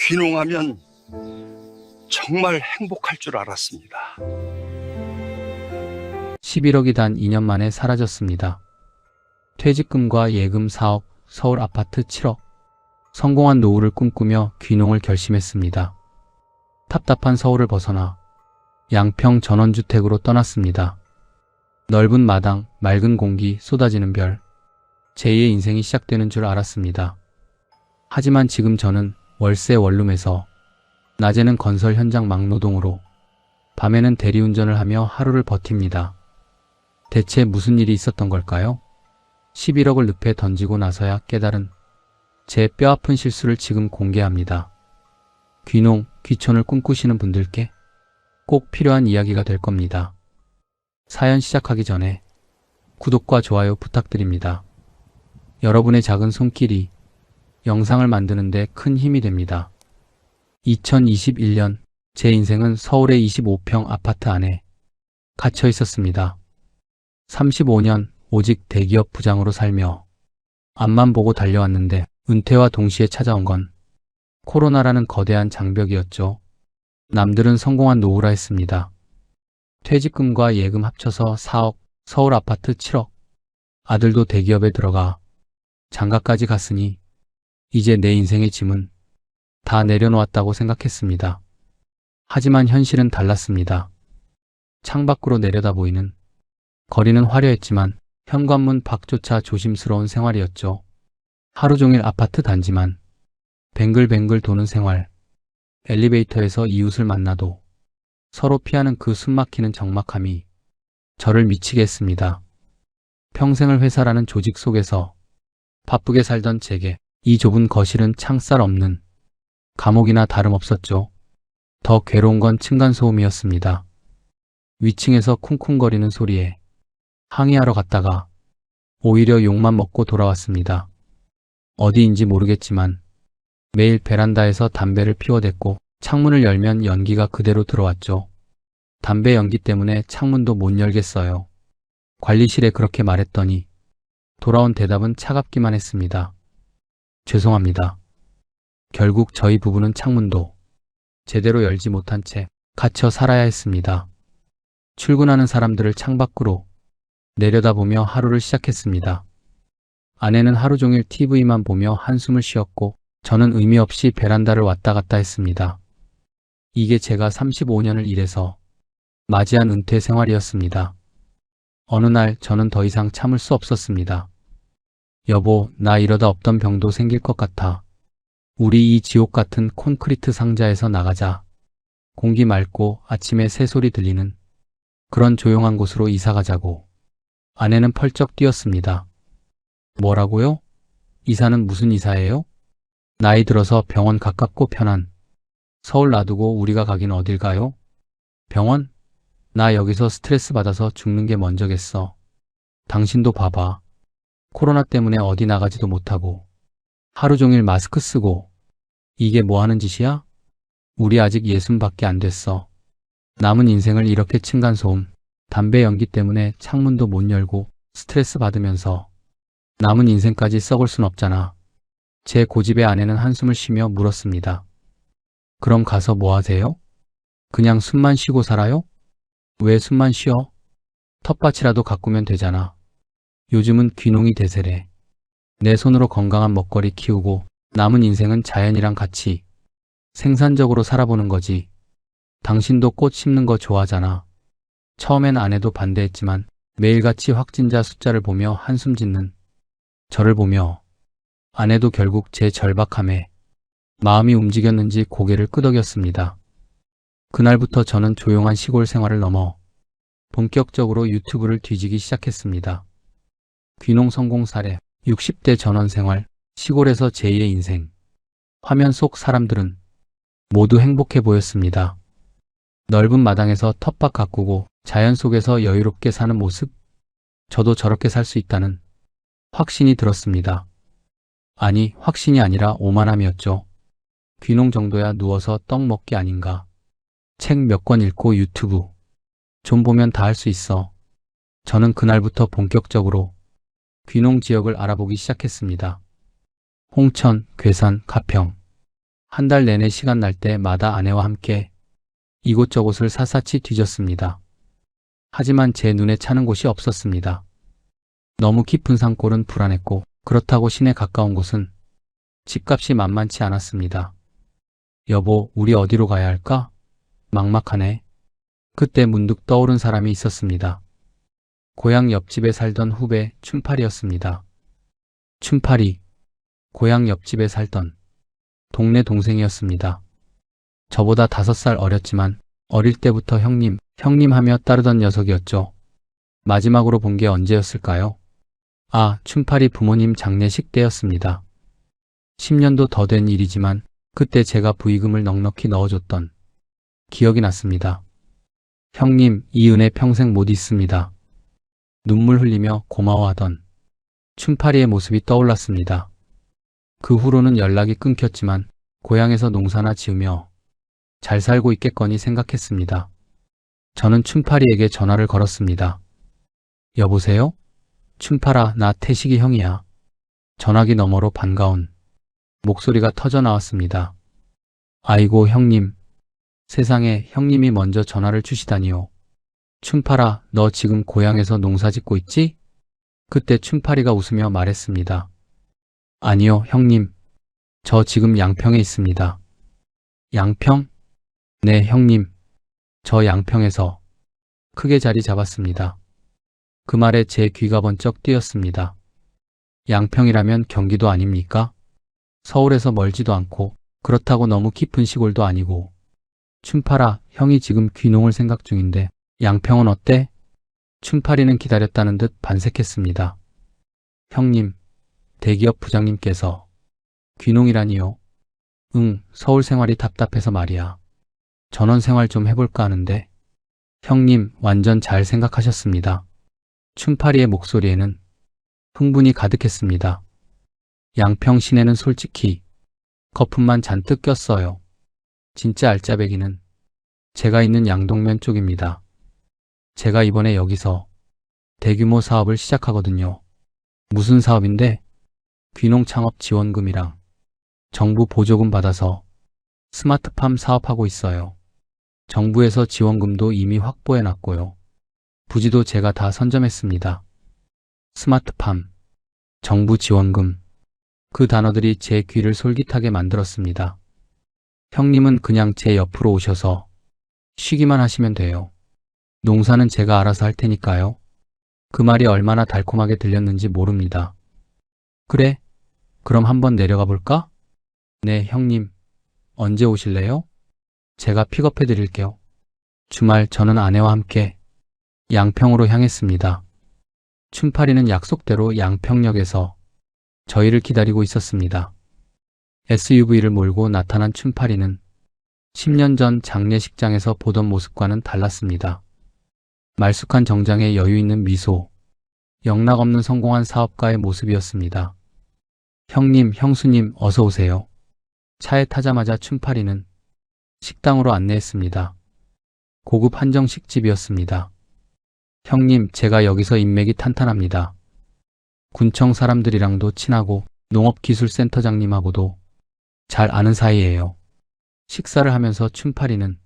귀농하면 정말 행복할 줄 알았습니다. 11억이 단 2년 만에 사라졌습니다. 퇴직금과 예금 4억, 서울 아파트 7억. 성공한 노후를 꿈꾸며 귀농을 결심했습니다. 답답한 서울을 벗어나 양평 전원주택으로 떠났습니다. 넓은 마당, 맑은 공기, 쏟아지는 별. 제2의 인생이 시작되는 줄 알았습니다. 하지만 지금 저는 월세 원룸에서 낮에는 건설 현장 막노동으로 밤에는 대리운전을 하며 하루를 버팁니다. 대체 무슨 일이 있었던 걸까요? 11억을 늪에 던지고 나서야 깨달은 제 뼈아픈 실수를 지금 공개합니다. 귀농, 귀촌을 꿈꾸시는 분들께 꼭 필요한 이야기가 될 겁니다. 사연 시작하기 전에 구독과 좋아요 부탁드립니다. 여러분의 작은 손길이 영상을 만드는 데 큰 힘이 됩니다. 2021년 제 인생은 서울의 25평 아파트 안에 갇혀 있었습니다. 35년 오직 대기업 부장으로 살며 앞만 보고 달려왔는데 은퇴와 동시에 찾아온 건 코로나라는 거대한 장벽이었죠. 남들은 성공한 노후라 했습니다. 퇴직금과 예금 합쳐서 4억, 서울 아파트 7억. 아들도 대기업에 들어가 장가까지 갔으니 이제 내 인생의 짐은 다 내려놓았다고 생각했습니다. 하지만 현실은 달랐습니다. 창밖으로 내려다 보이는 거리는 화려했지만 현관문 밖조차 조심스러운 생활이었죠. 하루 종일 아파트 단지만 뱅글뱅글 도는 생활. 엘리베이터에서 이웃을 만나도 서로 피하는 그 숨막히는 적막함이 저를 미치게 했습니다. 평생을 회사라는 조직 속에서 바쁘게 살던 제게 이 좁은 거실은 창살 없는 감옥이나 다름없었죠. 더 괴로운 건 층간소음이었습니다. 위층에서 쿵쿵거리는 소리에 항의하러 갔다가 오히려 욕만 먹고 돌아왔습니다. 어디인지 모르겠지만 매일 베란다에서 담배를 피워댔고 창문을 열면 연기가 그대로 들어왔죠. 담배 연기 때문에 창문도 못 열겠어요. 관리실에 그렇게 말했더니 돌아온 대답은 차갑기만 했습니다. 죄송합니다. 결국 저희 부부는 창문도 제대로 열지 못한 채 갇혀 살아야 했습니다. 출근하는 사람들을 창밖으로 내려다보며 하루를 시작했습니다. 아내는 하루 종일 TV만 보며 한숨을 쉬었고 저는 의미 없이 베란다를 왔다 갔다 했습니다. 이게 제가 35년을 일해서 맞이한 은퇴 생활이었습니다. 어느 날 저는 더 이상 참을 수 없었습니다. 여보, 나 이러다 없던 병도 생길 것 같아. 우리 이 지옥 같은 콘크리트 상자에서 나가자. 공기 맑고 아침에 새소리 들리는 그런 조용한 곳으로 이사 가자고. 아내는 펄쩍 뛰었습니다. 뭐라고요? 이사는 무슨 이사예요? 나이 들어서 병원 가깝고 편한 서울 놔두고 우리가 가긴 어딜 가요? 병원? 나 여기서 스트레스 받아서 죽는 게 먼저겠어. 당신도 봐봐. 코로나 때문에 어디 나가지도 못하고 하루 종일 마스크 쓰고 이게 뭐 하는 짓이야? 우리 아직 60밖에 안 됐어. 남은 인생을 이렇게 층간소음, 담배 연기 때문에 창문도 못 열고 스트레스 받으면서 남은 인생까지 썩을 순 없잖아. 제 고집의 아내는 한숨을 쉬며 물었습니다. 그럼 가서 뭐 하세요? 그냥 숨만 쉬고 살아요? 왜 숨만 쉬어? 텃밭이라도 가꾸면 되잖아. 요즘은 귀농이 대세래. 내 손으로 건강한 먹거리 키우고 남은 인생은 자연이랑 같이 생산적으로 살아보는 거지. 당신도 꽃 심는 거 좋아하잖아. 처음엔 아내도 반대했지만 매일같이 확진자 숫자를 보며 한숨 짓는 저를 보며 아내도 결국 제 절박함에 마음이 움직였는지 고개를 끄덕였습니다. 그날부터 저는 조용한 시골 생활을 넘어 본격적으로 유튜브를 뒤지기 시작했습니다. 귀농 성공 사례, 60대 전원 생활, 시골에서 제2의 인생. 화면 속 사람들은 모두 행복해 보였습니다. 넓은 마당에서 텃밭 가꾸고 자연 속에서 여유롭게 사는 모습? 저도 저렇게 살 수 있다는 확신이 들었습니다. 아니, 확신이 아니라 오만함이었죠. 귀농 정도야 누워서 떡 먹기 아닌가. 책 몇 권 읽고 유튜브 좀 보면 다 할 수 있어. 저는 그날부터 본격적으로 귀농 지역을 알아보기 시작했습니다. 홍천, 괴산, 가평. 한 달 내내 시간 날 때마다 아내와 함께 이곳저곳을 샅샅이 뒤졌습니다. 하지만 제 눈에 차는 곳이 없었습니다. 너무 깊은 산골은 불안했고 그렇다고 시내 가까운 곳은 집값이 만만치 않았습니다. 여보, 우리 어디로 가야 할까? 막막하네. 그때 문득 떠오른 사람이 있었습니다. 고향 옆집에 살던 후배 춘팔이었습니다. 춘팔이, 고향 옆집에 살던 동네 동생이었습니다. 저보다 5살 어렸지만 어릴 때부터 형님, 형님 하며 따르던 녀석이었죠. 마지막으로 본 게 언제였을까요? 아, 춘팔이 부모님 장례식 때였습니다. 10년도 더 된 일이지만 그때 제가 부의금을 넉넉히 넣어줬던 기억이 났습니다. 형님, 이 은혜 평생 못 잊습니다. 눈물 흘리며 고마워하던 춘팔이의 모습이 떠올랐습니다. 그 후로는 연락이 끊겼지만 고향에서 농사나 지으며 잘 살고 있겠거니 생각했습니다. 저는 춘팔이에게 전화를 걸었습니다. 여보세요? 춘팔아, 나 태식이 형이야. 전화기 너머로 반가운 목소리가 터져 나왔습니다. 아이고 형님, 세상에 형님이 먼저 전화를 주시다니요. 춘팔아, 너 지금 고향에서 농사 짓고 있지? 그때 춘팔이가 웃으며 말했습니다. 아니요, 형님. 저 지금 양평에 있습니다. 양평? 네, 형님. 저 양평에서 크게 자리 잡았습니다. 그 말에 제 귀가 번쩍 뜨였습니다. 양평이라면 경기도 아닙니까? 서울에서 멀지도 않고 그렇다고 너무 깊은 시골도 아니고. 춘팔아, 형이 지금 귀농을 생각 중인데 양평은 어때? 춘팔이는 기다렸다는 듯 반색했습니다. 형님, 대기업 부장님께서 귀농이라니요? 응, 서울 생활이 답답해서 말이야. 전원 생활 좀 해볼까 하는데. 형님, 완전 잘 생각하셨습니다. 춘팔이의 목소리에는 흥분이 가득했습니다. 양평 시내는 솔직히 거품만 잔뜩 꼈어요. 진짜 알짜배기는 제가 있는 양동면 쪽입니다. 제가 이번에 여기서 대규모 사업을 시작하거든요. 무슨 사업인데? 귀농 창업 지원금이랑 정부 보조금 받아서 스마트팜 사업하고 있어요. 정부에서 지원금도 이미 확보해놨고요. 부지도 제가 다 선점했습니다. 스마트팜, 정부 지원금, 그 단어들이 제 귀를 솔깃하게 만들었습니다. 형님은 그냥 제 옆으로 오셔서 쉬기만 하시면 돼요. 농사는 제가 알아서 할 테니까요. 그 말이 얼마나 달콤하게 들렸는지 모릅니다. 그래? 그럼 한번 내려가 볼까? 네, 형님. 언제 오실래요? 제가 픽업해 드릴게요. 주말 저는 아내와 함께 양평으로 향했습니다. 춘팔이는 약속대로 양평역에서 저희를 기다리고 있었습니다. SUV를 몰고 나타난 춘팔이는 10년 전 장례식장에서 보던 모습과는 달랐습니다. 말쑥한 정장에 여유 있는 미소, 영락없는 성공한 사업가의 모습이었습니다. 형님, 형수님, 어서 오세요. 차에 타자마자 춘팔이는 식당으로 안내했습니다. 고급 한정식집이었습니다. 형님, 제가 여기서 인맥이 탄탄합니다. 군청 사람들이랑도 친하고 농업기술센터장님하고도 잘 아는 사이예요. 식사를 하면서 춘팔이는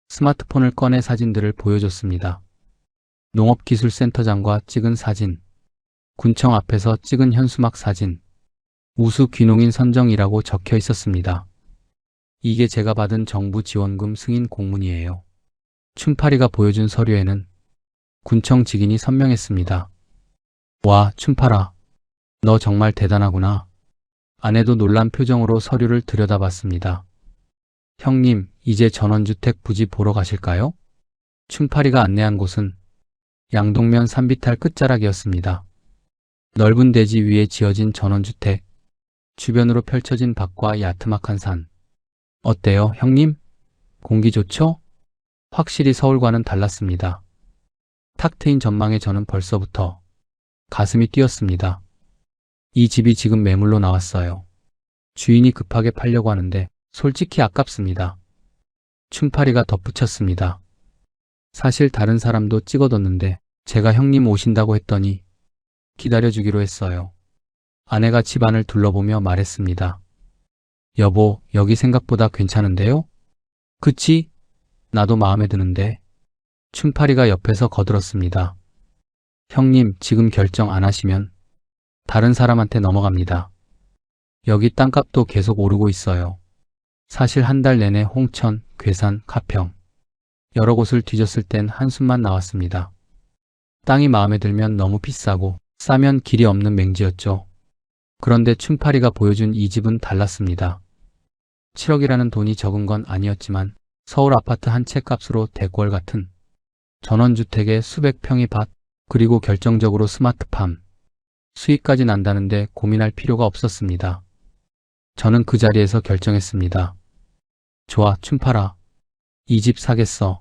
스마트폰을 꺼내 사진들을 보여줬습니다. 농업기술센터장과 찍은 사진, 군청 앞에서 찍은 현수막 사진, 우수 귀농인 선정이라고 적혀 있었습니다. 이게 제가 받은 정부 지원금 승인 공문이에요. 춘팔이가 보여준 서류에는 군청 직인이 선명했습니다. 와, 춘팔아. 너 정말 대단하구나. 아내도 놀란 표정으로 서류를 들여다봤습니다. 형님, 이제 전원주택 부지 보러 가실까요? 춘팔이가 안내한 곳은 양동면 산비탈 끝자락이었습니다. 넓은 대지 위에 지어진 전원주택, 주변으로 펼쳐진 밭과 야트막한 산. 어때요, 형님? 공기 좋죠? 확실히 서울과는 달랐습니다. 탁 트인 전망에 저는 벌써부터 가슴이 뛰었습니다. 이 집이 지금 매물로 나왔어요. 주인이 급하게 팔려고 하는데 솔직히 아깝습니다. 춘팔이가 덧붙였습니다. 사실 다른 사람도 찍어뒀는데 제가 형님 오신다고 했더니 기다려주기로 했어요. 아내가 집안을 둘러보며 말했습니다. 여보, 여기 생각보다 괜찮은데요? 그치? 나도 마음에 드는데. 춘파리가 옆에서 거들었습니다. 형님, 지금 결정 안 하시면 다른 사람한테 넘어갑니다. 여기 땅값도 계속 오르고 있어요. 사실 한 달 내내 홍천, 괴산, 가평 여러 곳을 뒤졌을 땐 한숨만 나왔습니다. 땅이 마음에 들면 너무 비싸고 싸면 길이 없는 맹지였죠. 그런데 춘파리가 보여준 이 집은 달랐습니다. 7억이라는 돈이 적은 건 아니었지만 서울 아파트 한 채 값으로 대궐 같은 전원주택의 수백 평의 밭, 그리고 결정적으로 스마트팜, 수익까지 난다는데 고민할 필요가 없었습니다. 저는 그 자리에서 결정했습니다. 좋아, 춘파라. 이 집 사겠어.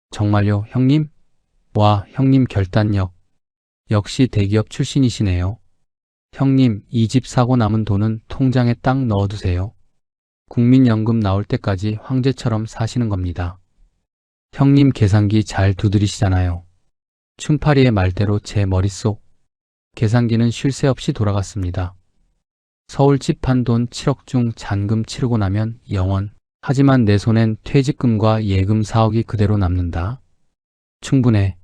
정말요, 형님? 와, 형님 결단력. 역시 대기업 출신이시네요. 형님, 이 집 사고 남은 돈은 통장에 딱 넣어두세요. 국민연금 나올 때까지 황제처럼 사시는 겁니다. 형님 계산기 잘 두드리시잖아요. 춘파리의 말대로 제 머릿속 계산기는 쉴 새 없이 돌아갔습니다. 서울 집 한 돈 7억 중 잔금 치르고 나면 영원. 하지만 내 손엔 퇴직금과 예금 4억이 그대로 남는다. 충분해.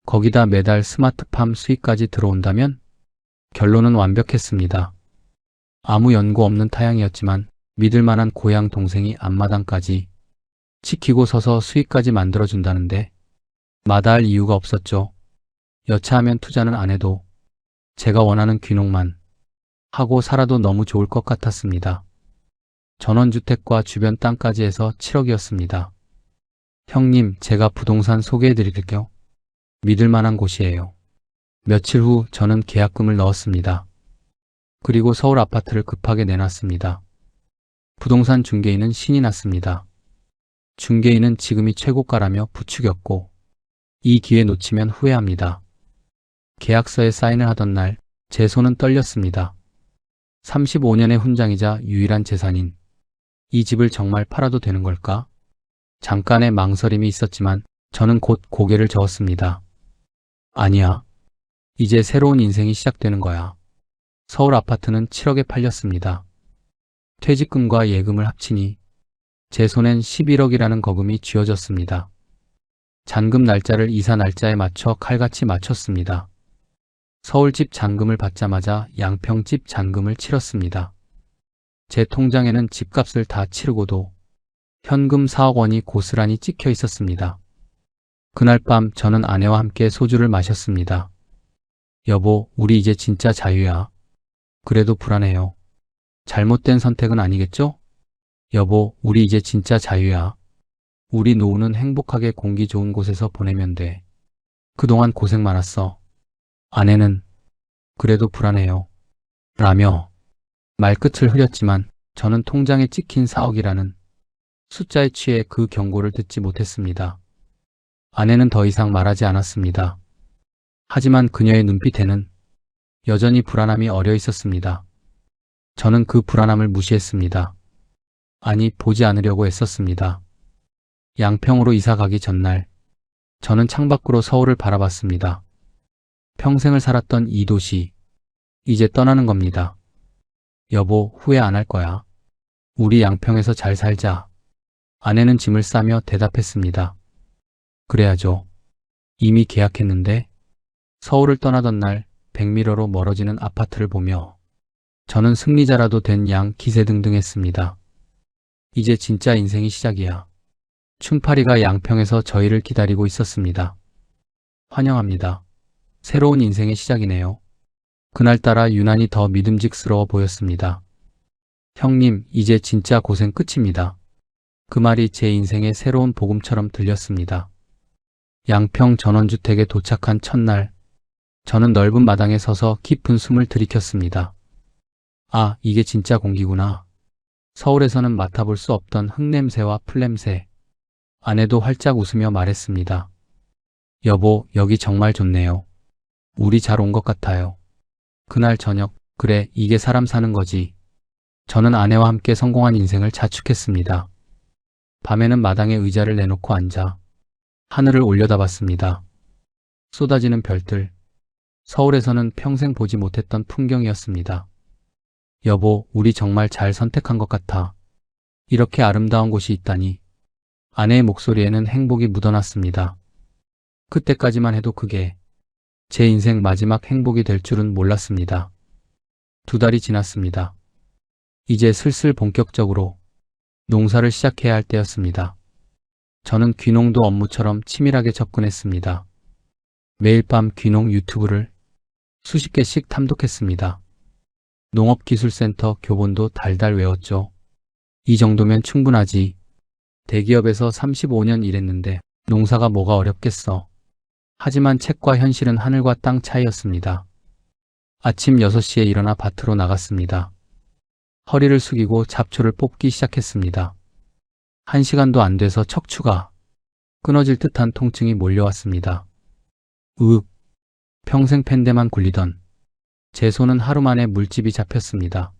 거기다 매달 스마트팜 수익까지 들어온다면 결론은 완벽했습니다. 아무 연고 없는 타양이었지만 믿을 만한 고향 동생이 앞마당까지 지키고 서서 수익까지 만들어준다는데 마다할 이유가 없었죠. 여차하면 투자는 안 해도 제가 원하는 귀농만 하고 살아도 너무 좋을 것 같았습니다. 전원주택과 주변 땅까지 해서 7억이었습니다. 형님, 제가 부동산 소개해드릴게요. 믿을 만한 곳이에요. 며칠 후 저는 계약금을 넣었습니다. 그리고 서울 아파트를 급하게 내놨습니다. 부동산 중개인은 신이 났습니다. 중개인은 지금이 최고가라며 부추겼고 이 기회 놓치면 후회합니다. 계약서에 사인을 하던 날 제 손은 떨렸습니다. 35년의 훈장이자 유일한 재산인 이 집을 정말 팔아도 되는 걸까? 잠깐의 망설임이 있었지만 저는 곧 고개를 저었습니다. 아니야. 이제 새로운 인생이 시작되는 거야. 서울 아파트는 7억에 팔렸습니다. 퇴직금과 예금을 합치니 제 손엔 11억이라는 거금이 쥐어졌습니다. 잔금 날짜를 이사 날짜에 맞춰 칼같이 맞췄습니다. 서울집 잔금을 받자마자 양평집 잔금을 치렀습니다. 제 통장에는 집값을 다 치르고도 현금 4억 원이 고스란히 찍혀 있었습니다. 그날 밤 저는 아내와 함께 소주를 마셨습니다. 여보, 우리 이제 진짜 자유야. 그래도 불안해요. 잘못된 선택은 아니겠죠? 여보, 우리 이제 진짜 자유야. 우리 노후는 행복하게 공기 좋은 곳에서 보내면 돼. 그동안 고생 많았어. 아내는 그래도 불안해요. 라며 말끝을 흐렸지만 저는 통장에 찍힌 4억이라는 숫자에 취해 그 경고를 듣지 못했습니다. 아내는 더 이상 말하지 않았습니다. 하지만 그녀의 눈빛에는 여전히 불안함이 어려 있었습니다. 저는 그 불안함을 무시했습니다. 아니, 보지 않으려고 애썼습니다. 양평으로 이사 가기 전날 저는 창밖으로 서울을 바라봤습니다. 평생을 살았던 이 도시, 이제 떠나는 겁니다. 여보, 후회 안 할 거야. 우리 양평에서 잘 살자. 아내는 짐을 싸며 대답했습니다. 그래야죠. 이미 계약했는데. 서울을 떠나던 날 백미러로 멀어지는 아파트를 보며 저는 승리자라도 된 양 기세등등했습니다. 이제 진짜 인생이 시작이야. 춘파리가 양평에서 저희를 기다리고 있었습니다. 환영합니다. 새로운 인생의 시작이네요. 그날따라 유난히 더 믿음직스러워 보였습니다. 형님, 이제 진짜 고생 끝입니다. 그 말이 제 인생의 새로운 복음처럼 들렸습니다. 양평 전원주택에 도착한 첫날, 저는 넓은 마당에 서서 깊은 숨을 들이켰습니다. 아, 이게 진짜 공기구나. 서울에서는 맡아볼 수 없던 흙냄새와 풀냄새. 아내도 활짝 웃으며 말했습니다. 여보, 여기 정말 좋네요. 우리 잘 온 것 같아요. 그날 저녁, 그래, 이게 사람 사는 거지. 저는 아내와 함께 성공한 인생을 자축했습니다. 밤에는 마당에 의자를 내놓고 앉아 하늘을 올려다봤습니다. 쏟아지는 별들. 서울에서는 평생 보지 못했던 풍경이었습니다. 여보, 우리 정말 잘 선택한 것 같아. 이렇게 아름다운 곳이 있다니. 아내의 목소리에는 행복이 묻어났습니다. 그때까지만 해도 그게 제 인생 마지막 행복이 될 줄은 몰랐습니다. 2달이 지났습니다. 이제 슬슬 본격적으로 농사를 시작해야 할 때였습니다. 저는 귀농도 업무처럼 치밀하게 접근했습니다. 매일 밤 귀농 유튜브를 수십 개씩 탐독했습니다. 농업기술센터 교본도 달달 외웠죠. 이 정도면 충분하지. 대기업에서 35년 일했는데 농사가 뭐가 어렵겠어. 하지만 책과 현실은 하늘과 땅 차이였습니다. 아침 6시에 일어나 밭으로 나갔습니다. 허리를 숙이고 잡초를 뽑기 시작했습니다. 1시간도 안 돼서 척추가 끊어질 듯한 통증이 몰려왔습니다. 평생 pen대만 굴리던 제 손은 하루 만에 물집이 잡혔습니다.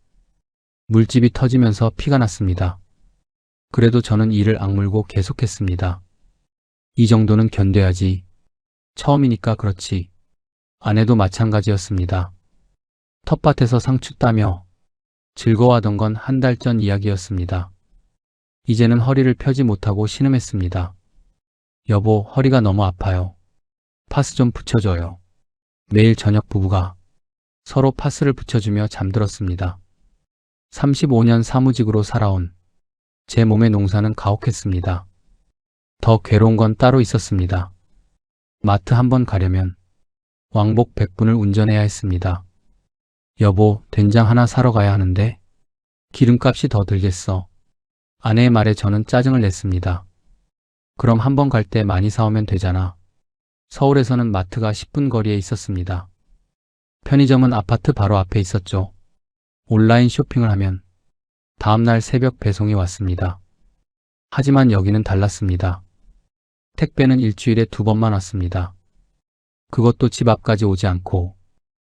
물집이 터지면서 피가 났습니다. 그래도 저는 이를 악물고 계속했습니다. 이 정도는 견뎌야지. 처음이니까 그렇지. 아내도 마찬가지였습니다. 텃밭에서 상추 따며 즐거워하던 건 1달 전 이야기였습니다. 이제는 허리를 펴지 못하고 신음했습니다. 여보, 허리가 너무 아파요. 파스 좀 붙여줘요. 매일 저녁 부부가 서로 파스를 붙여주며 잠들었습니다. 35년 사무직으로 살아온 제 몸의 농사는 가혹했습니다. 더 괴로운 건 따로 있었습니다. 마트 한 번 가려면 왕복 100분을 운전해야 했습니다. 여보, 된장 하나 사러 가야 하는데 기름값이 더 들겠어. 아내의 말에 저는 짜증을 냈습니다. 그럼 한 번 갈 때 많이 사오면 되잖아. 서울에서는 마트가 10분 거리에 있었습니다. 편의점은 아파트 바로 앞에 있었죠. 온라인 쇼핑을 하면 다음날 새벽 배송이 왔습니다. 하지만 여기는 달랐습니다. 택배는 일주일에 2번만 왔습니다. 그것도 집 앞까지 오지 않고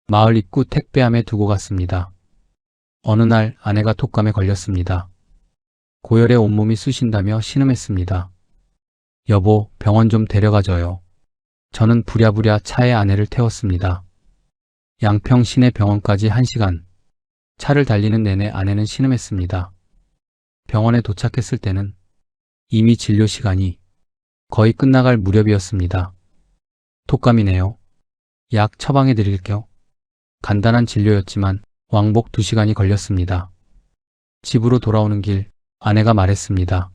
마을 입구 택배함에 두고 갔습니다. 어느 날 아내가 독감에 걸렸습니다. 고열에 온몸이 쑤신다며 신음했습니다. 여보, 병원 좀 데려가줘요. 저는 부랴부랴 차에 아내를 태웠습니다. 양평 시내 병원까지 1시간. 차를 달리는 내내 아내는 신음했습니다. 병원에 도착했을 때는 이미 진료 시간이 거의 끝나갈 무렵이었습니다. 독감이네요. 약 처방해 드릴게요. 간단한 진료였지만 왕복 2시간이 걸렸습니다. 집으로 돌아오는 길 아내가 말했습니다.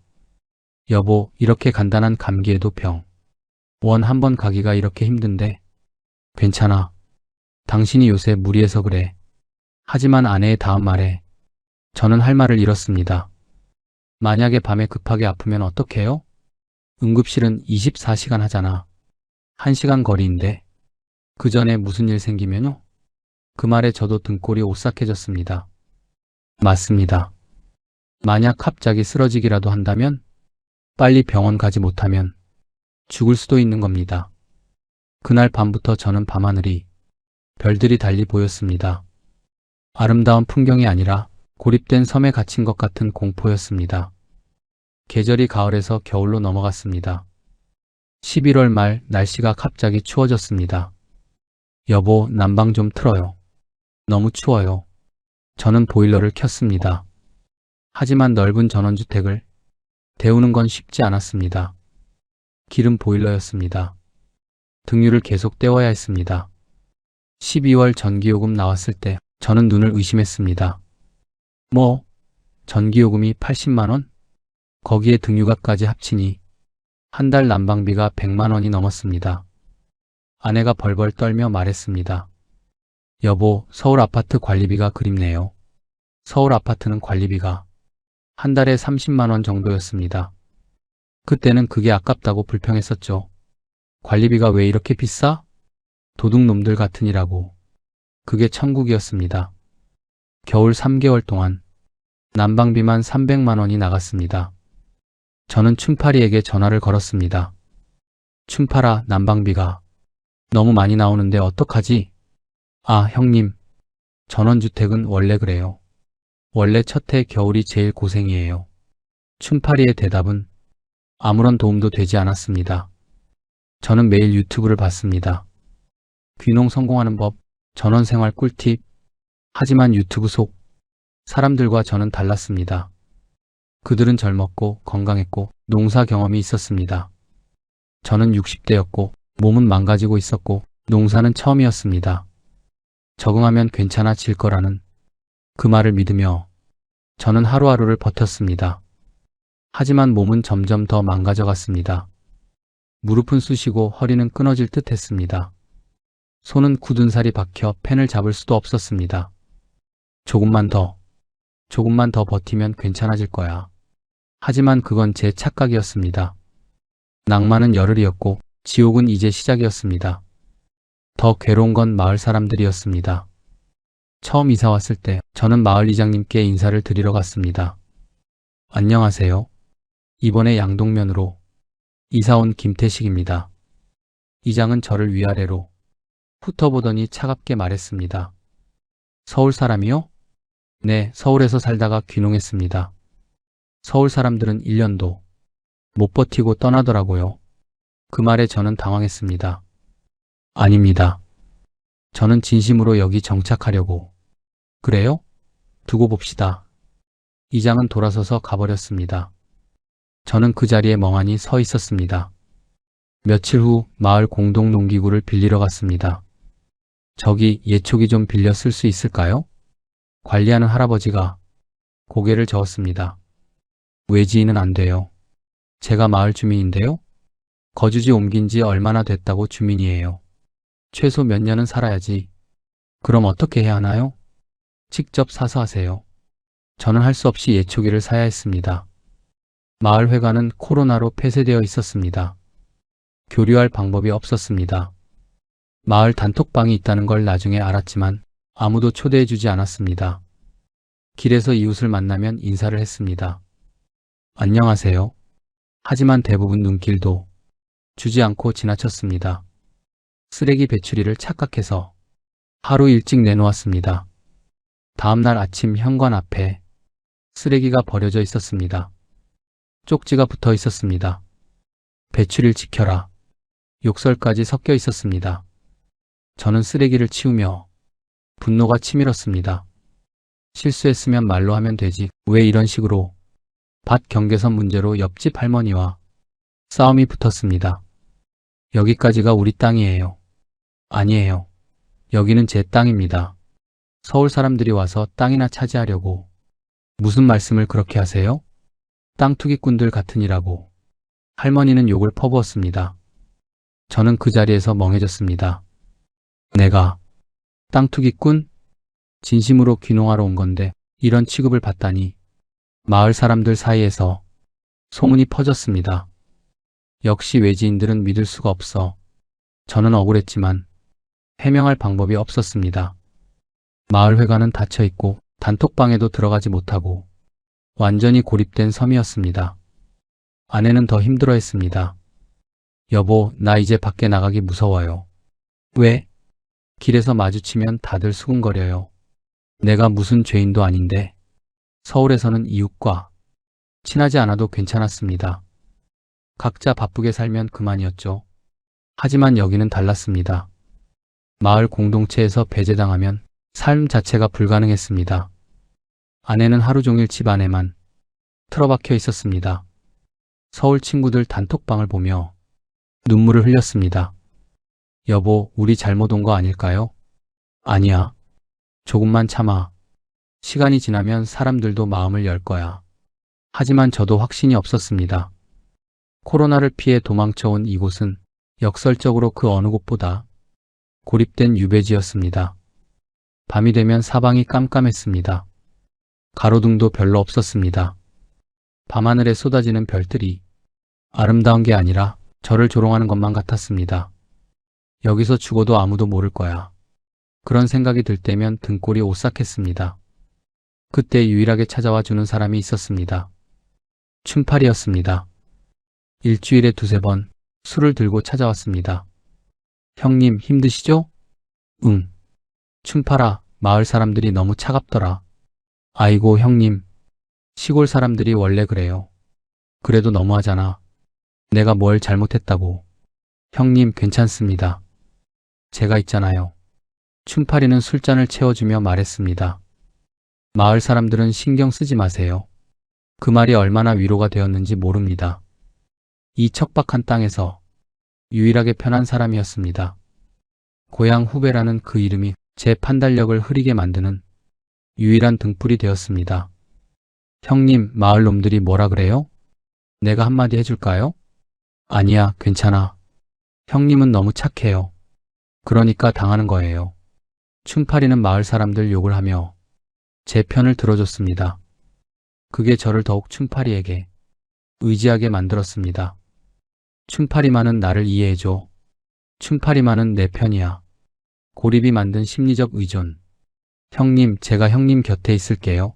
여보, 이렇게 간단한 감기에도 병원 한 번 가기가 이렇게 힘든데. 괜찮아. 당신이 요새 무리해서 그래. 하지만 아내의 다음 말에 저는 할 말을 잃었습니다. 만약에 밤에 급하게 아프면 어떡해요? 응급실은 24시간 하잖아. 1시간 거리인데. 그 전에 무슨 일 생기면요? 그 말에 저도 등골이 오싹해졌습니다. 맞습니다. 만약 갑자기 쓰러지기라도 한다면, 빨리 병원 가지 못하면 죽을 수도 있는 겁니다. 그날 밤부터 저는 밤하늘이 별들이 달리 보였습니다. 아름다운 풍경이 아니라 고립된 섬에 갇힌 것 같은 공포였습니다. 계절이 가을에서 겨울로 넘어갔습니다. 11월 말 날씨가 갑자기 추워졌습니다. 여보, 난방 좀 틀어요. 너무 추워요. 저는 보일러를 켰습니다. 하지만 넓은 전원주택을 데우는 건 쉽지 않았습니다. 기름 보일러였습니다. 등유를 계속 때워야 했습니다. 12월 전기요금 나왔을 때 저는 눈을 의심했습니다. 뭐? 전기요금이 80만 원? 거기에 등유가까지 합치니 한 달 난방비가 100만 원이 넘었습니다. 아내가 벌벌 떨며 말했습니다. 여보, 서울 아파트 관리비가 그립네요. 서울 아파트는 관리비가 한 달에 30만 원 정도였습니다. 그때는 그게 아깝다고 불평했었죠. 관리비가 왜 이렇게 비싸? 도둑놈들 같으니라고. 그게 천국이었습니다. 겨울 3개월 동안 난방비만 300만 원이 나갔습니다. 저는 춘파리에게 전화를 걸었습니다. 춘파라, 난방비가 너무 많이 나오는데 어떡하지? 아, 형님. 전원주택은 원래 그래요. 원래 첫 해 겨울이 제일 고생이에요. 춘파리의 대답은 아무런 도움도 되지 않았습니다. 저는 매일 유튜브를 봤습니다. 귀농 성공하는 법, 전원생활 꿀팁. 하지만 유튜브 속 사람들과 저는 달랐습니다. 그들은 젊었고 건강했고 농사 경험이 있었습니다. 저는 60대였고 몸은 망가지고 있었고 농사는 처음이었습니다. 적응하면 괜찮아질 거라는 그 말을 믿으며 저는 하루하루를 버텼습니다. 하지만 몸은 점점 더 망가져갔습니다. 무릎은 쑤시고 허리는 끊어질 듯 했습니다. 손은 굳은 살이 박혀 펜을 잡을 수도 없었습니다. 조금만 더 버티면 괜찮아질 거야. 하지만 그건 제 착각이었습니다. 낭만은 열흘이었고 지옥은 이제 시작이었습니다. 더 괴로운 건 마을 사람들이었습니다. 처음 이사 왔을 때 저는 마을 이장님께 인사를 드리러 갔습니다. 안녕하세요. 이번에 양동면으로 이사 온 김태식입니다. 이장은 저를 위아래로 훑어보더니 차갑게 말했습니다. 서울 사람이요? 네, 서울에서 살다가 귀농했습니다. 서울 사람들은 1년도 못 버티고 떠나더라고요. 그 말에 저는 당황했습니다. 아닙니다. 저는 진심으로 여기 정착하려고. 그래요? 두고 봅시다. 이장은 돌아서서 가버렸습니다. 저는 그 자리에 멍하니 서 있었습니다. 며칠 후 마을 공동농기구를 빌리러 갔습니다. 저기 예초기 좀 빌려 쓸 수 있을까요? 관리하는 할아버지가 고개를 저었습니다. 외지인은 안 돼요. 제가 마을 주민인데요. 거주지 옮긴 지 얼마나 됐다고 주민이에요. 최소 몇 년은 살아야지. 그럼 어떻게 해야 하나요? 직접 사서 하세요. 저는 할 수 없이 예초기를 사야 했습니다. 마을 회관은 코로나로 폐쇄되어 있었습니다. 교류할 방법이 없었습니다. 마을 단톡방이 있다는 걸 나중에 알았지만 아무도 초대해주지 않았습니다. 길에서 이웃을 만나면 인사를 했습니다. 안녕하세요. 하지만 대부분 눈길도 주지 않고 지나쳤습니다. 쓰레기 배출일을 착각해서 하루 일찍 내놓았습니다. 다음 날 아침 현관 앞에 쓰레기가 버려져 있었습니다. 쪽지가 붙어 있었습니다. 배출일 지켜라. 욕설까지 섞여 있었습니다. 저는 쓰레기를 치우며 분노가 치밀었습니다. 실수했으면 말로 하면 되지. 왜 이런 식으로? 밭 경계선 문제로 옆집 할머니와 싸움이 붙었습니다. 여기까지가 우리 땅이에요. 아니에요. 여기는 제 땅입니다. 서울 사람들이 와서 땅이나 차지하려고. 무슨 말씀을 그렇게 하세요? 땅 투기꾼들 같으니라고. 할머니는 욕을 퍼부었습니다. 저는 그 자리에서 멍해졌습니다. 내가 땅 투기꾼? 진심으로 귀농하러 온 건데 이런 취급을 받다니. 마을 사람들 사이에서 소문이 퍼졌습니다. 역시 외지인들은 믿을 수가 없어. 저는 억울했지만 해명할 방법이 없었습니다. 마을 회관은 닫혀 있고 단톡방에도 들어가지 못하고 완전히 고립된 섬이었습니다. 아내는 더 힘들어했습니다. 여보, 나 이제 밖에 나가기 무서워요. 왜? 길에서 마주치면 다들 수군거려요. 내가 무슨 죄인도 아닌데. 서울에서는 이웃과 친하지 않아도 괜찮았습니다. 각자 바쁘게 살면 그만이었죠. 하지만 여기는 달랐습니다. 마을 공동체에서 배제당하면 삶 자체가 불가능했습니다. 아내는 하루 종일 집 안에만 틀어박혀 있었습니다. 서울 친구들 단톡방을 보며 눈물을 흘렸습니다. 여보, 우리 잘못 온 거 아닐까요? 아니야. 조금만 참아. 시간이 지나면 사람들도 마음을 열 거야. 하지만 저도 확신이 없었습니다. 코로나를 피해 도망쳐온 이곳은 역설적으로 그 어느 곳보다 고립된 유배지였습니다. 밤이 되면 사방이 깜깜했습니다. 가로등도 별로 없었습니다. 밤하늘에 쏟아지는 별들이 아름다운 게 아니라 저를 조롱하는 것만 같았습니다. 여기서 죽어도 아무도 모를 거야. 그런 생각이 들 때면 등골이 오싹했습니다. 그때 유일하게 찾아와 주는 사람이 있었습니다. 춘팔이었습니다. 일주일에 2~3번 술을 들고 찾아왔습니다. 형님 힘드시죠? 응. 춘팔아, 마을 사람들이 너무 차갑더라. 아이고 형님, 시골 사람들이 원래 그래요. 그래도 너무하잖아. 내가 뭘 잘못했다고. 형님 괜찮습니다. 제가 있잖아요. 춘팔이는 술잔을 채워주며 말했습니다. 마을 사람들은 신경 쓰지 마세요. 그 말이 얼마나 위로가 되었는지 모릅니다. 이 척박한 땅에서 유일하게 편한 사람이었습니다. 고향 후배라는 그 이름이 제 판단력을 흐리게 만드는 유일한 등불이 되었습니다. 형님, 마을 놈들이 뭐라 그래요? 내가 한마디 해줄까요? 아니야, 괜찮아. 형님은 너무 착해요. 그러니까 당하는 거예요. 춘파리는 마을 사람들 욕을 하며 제 편을 들어줬습니다. 그게 저를 더욱 춘파리에게 의지하게 만들었습니다. 춘파리만은 나를 이해해줘. 춘파리만은 내 편이야. 고립이 만든 심리적 의존. 형님, 제가 형님 곁에 있을게요.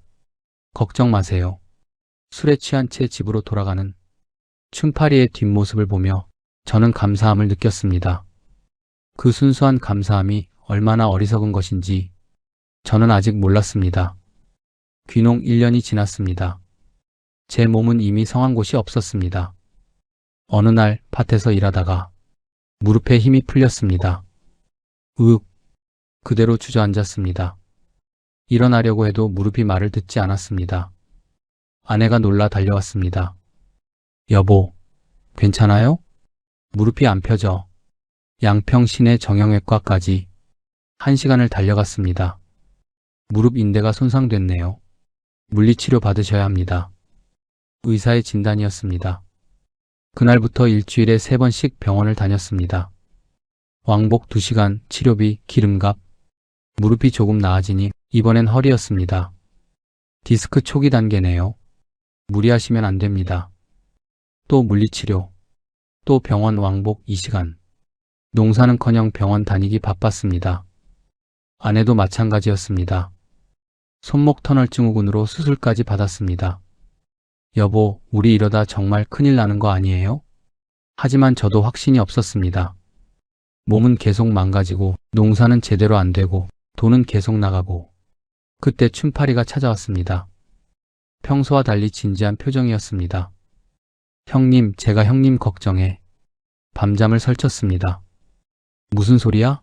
걱정 마세요. 술에 취한 채 집으로 돌아가는 춘파리의 뒷모습을 보며 저는 감사함을 느꼈습니다. 그 순수한 감사함이 얼마나 어리석은 것인지 저는 아직 몰랐습니다. 귀농 1년이 지났습니다. 제 몸은 이미 성한 곳이 없었습니다. 어느 날 밭에서 일하다가 무릎에 힘이 풀렸습니다. 그대로 주저앉았습니다. 일어나려고 해도 무릎이 말을 듣지 않았습니다. 아내가 놀라 달려왔습니다. 여보, 괜찮아요? 무릎이 안 펴져. 양평 시내 정형외과까지 1시간을 달려갔습니다. 무릎 인대가 손상됐네요. 물리치료 받으셔야 합니다. 의사의 진단이었습니다. 그날부터 일주일에 3번씩 병원을 다녔습니다. 왕복 2시간, 치료비, 기름값. 무릎이 조금 나아지니 이번엔 허리였습니다. 디스크 초기 단계네요. 무리하시면 안 됩니다. 또 물리치료, 또 병원 왕복 2시간. 농사는커녕 병원 다니기 바빴습니다. 아내도 마찬가지였습니다. 손목 터널 증후군으로 수술까지 받았습니다. 여보, 우리 이러다 정말 큰일 나는 거 아니에요? 하지만 저도 확신이 없었습니다. 몸은 계속 망가지고 농사는 제대로 안 되고 돈은 계속 나가고. 그때 춘파리가 찾아왔습니다. 평소와 달리 진지한 표정이었습니다. 형님, 제가 형님 걱정해 밤잠을 설쳤습니다. 무슨 소리야?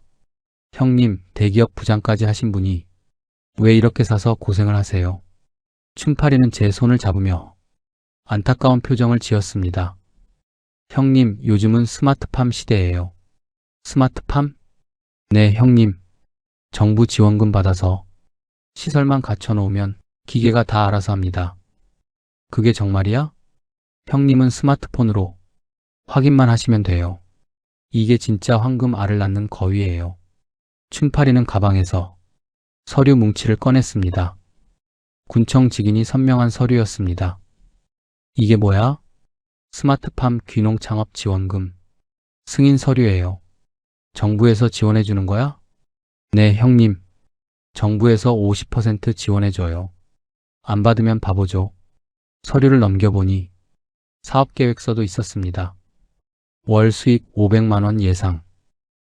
형님, 대기업 부장까지 하신 분이 왜 이렇게 사서 고생을 하세요? 춘파리는 제 손을 잡으며 안타까운 표정을 지었습니다. 형님, 요즘은 스마트팜 시대예요. 스마트팜? 네, 형님. 정부 지원금 받아서 시설만 갖춰놓으면 기계가 다 알아서 합니다. 그게 정말이야? 형님은 스마트폰으로 확인만 하시면 돼요. 이게 진짜 황금 알을 낳는 거위예요. 춘파리는 가방에서 서류 뭉치를 꺼냈습니다. 군청 직인이 선명한 서류였습니다. 이게 뭐야? 스마트팜 귀농 창업 지원금 승인 서류예요. 정부에서 지원해주는 거야? 네, 형님. 정부에서 50% 지원해줘요. 안 받으면 바보죠. 서류를 넘겨보니 사업계획서도 있었습니다. 월 수익 500만 원 예상,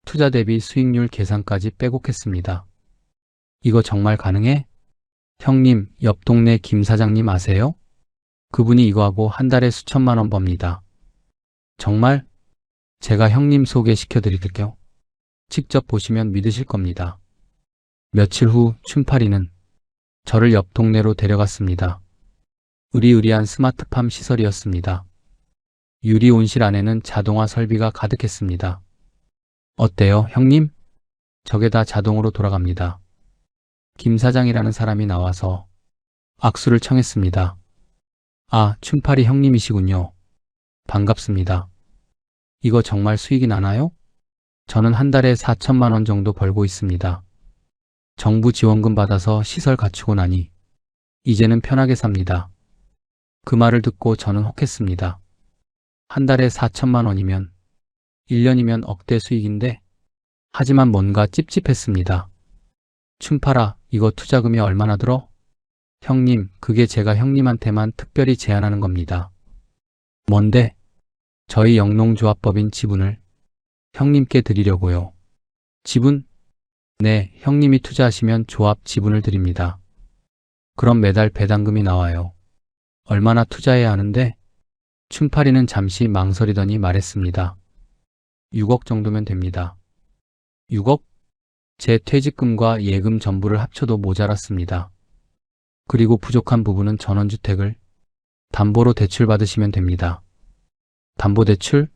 투자 대비 수익률 계산까지 빼곡했습니다. 이거 정말 가능해? 형님, 옆 동네 김 사장님 아세요? 그분이 이거하고 한 달에 수천만 원 법니다. 정말? 제가 형님 소개시켜드릴게요. 직접 보시면 믿으실 겁니다. 며칠 후 춘파리는 저를 옆 동네로 데려갔습니다. 으리으리한 스마트팜 시설이었습니다. 유리 온실 안에는 자동화 설비가 가득했습니다. 어때요, 형님? 저게 다 자동으로 돌아갑니다. 김 사장이라는 사람이 나와서 악수를 청했습니다. 아, 춘파리 형님이시군요. 반갑습니다. 이거 정말 수익이 나나요? 저는 한 달에 4천만 원 정도 벌고 있습니다. 정부 지원금 받아서 시설 갖추고 나니 이제는 편하게 삽니다. 그 말을 듣고 저는 혹했습니다. 한 달에 4천만 원이면 1년이면 억대 수익인데, 하지만 뭔가 찝찝했습니다. 춘파라, 이거 투자금이 얼마나 들어? 형님, 그게 제가 형님한테만 특별히 제안하는 겁니다. 뭔데? 저희 영농조합법인 지분을 형님께 드리려고요. 지분? 네, 형님이 투자하시면 조합 지분을 드립니다. 그럼 매달 배당금이 나와요. 얼마나 투자해야 하는데? 춘파리는 잠시 망설이더니 말했습니다. 6억 정도면 됩니다. 6억? 제 퇴직금과 예금 전부를 합쳐도 모자랐습니다. 그리고 부족한 부분은 전원주택을 담보로 대출받으시면 됩니다. 담보대출?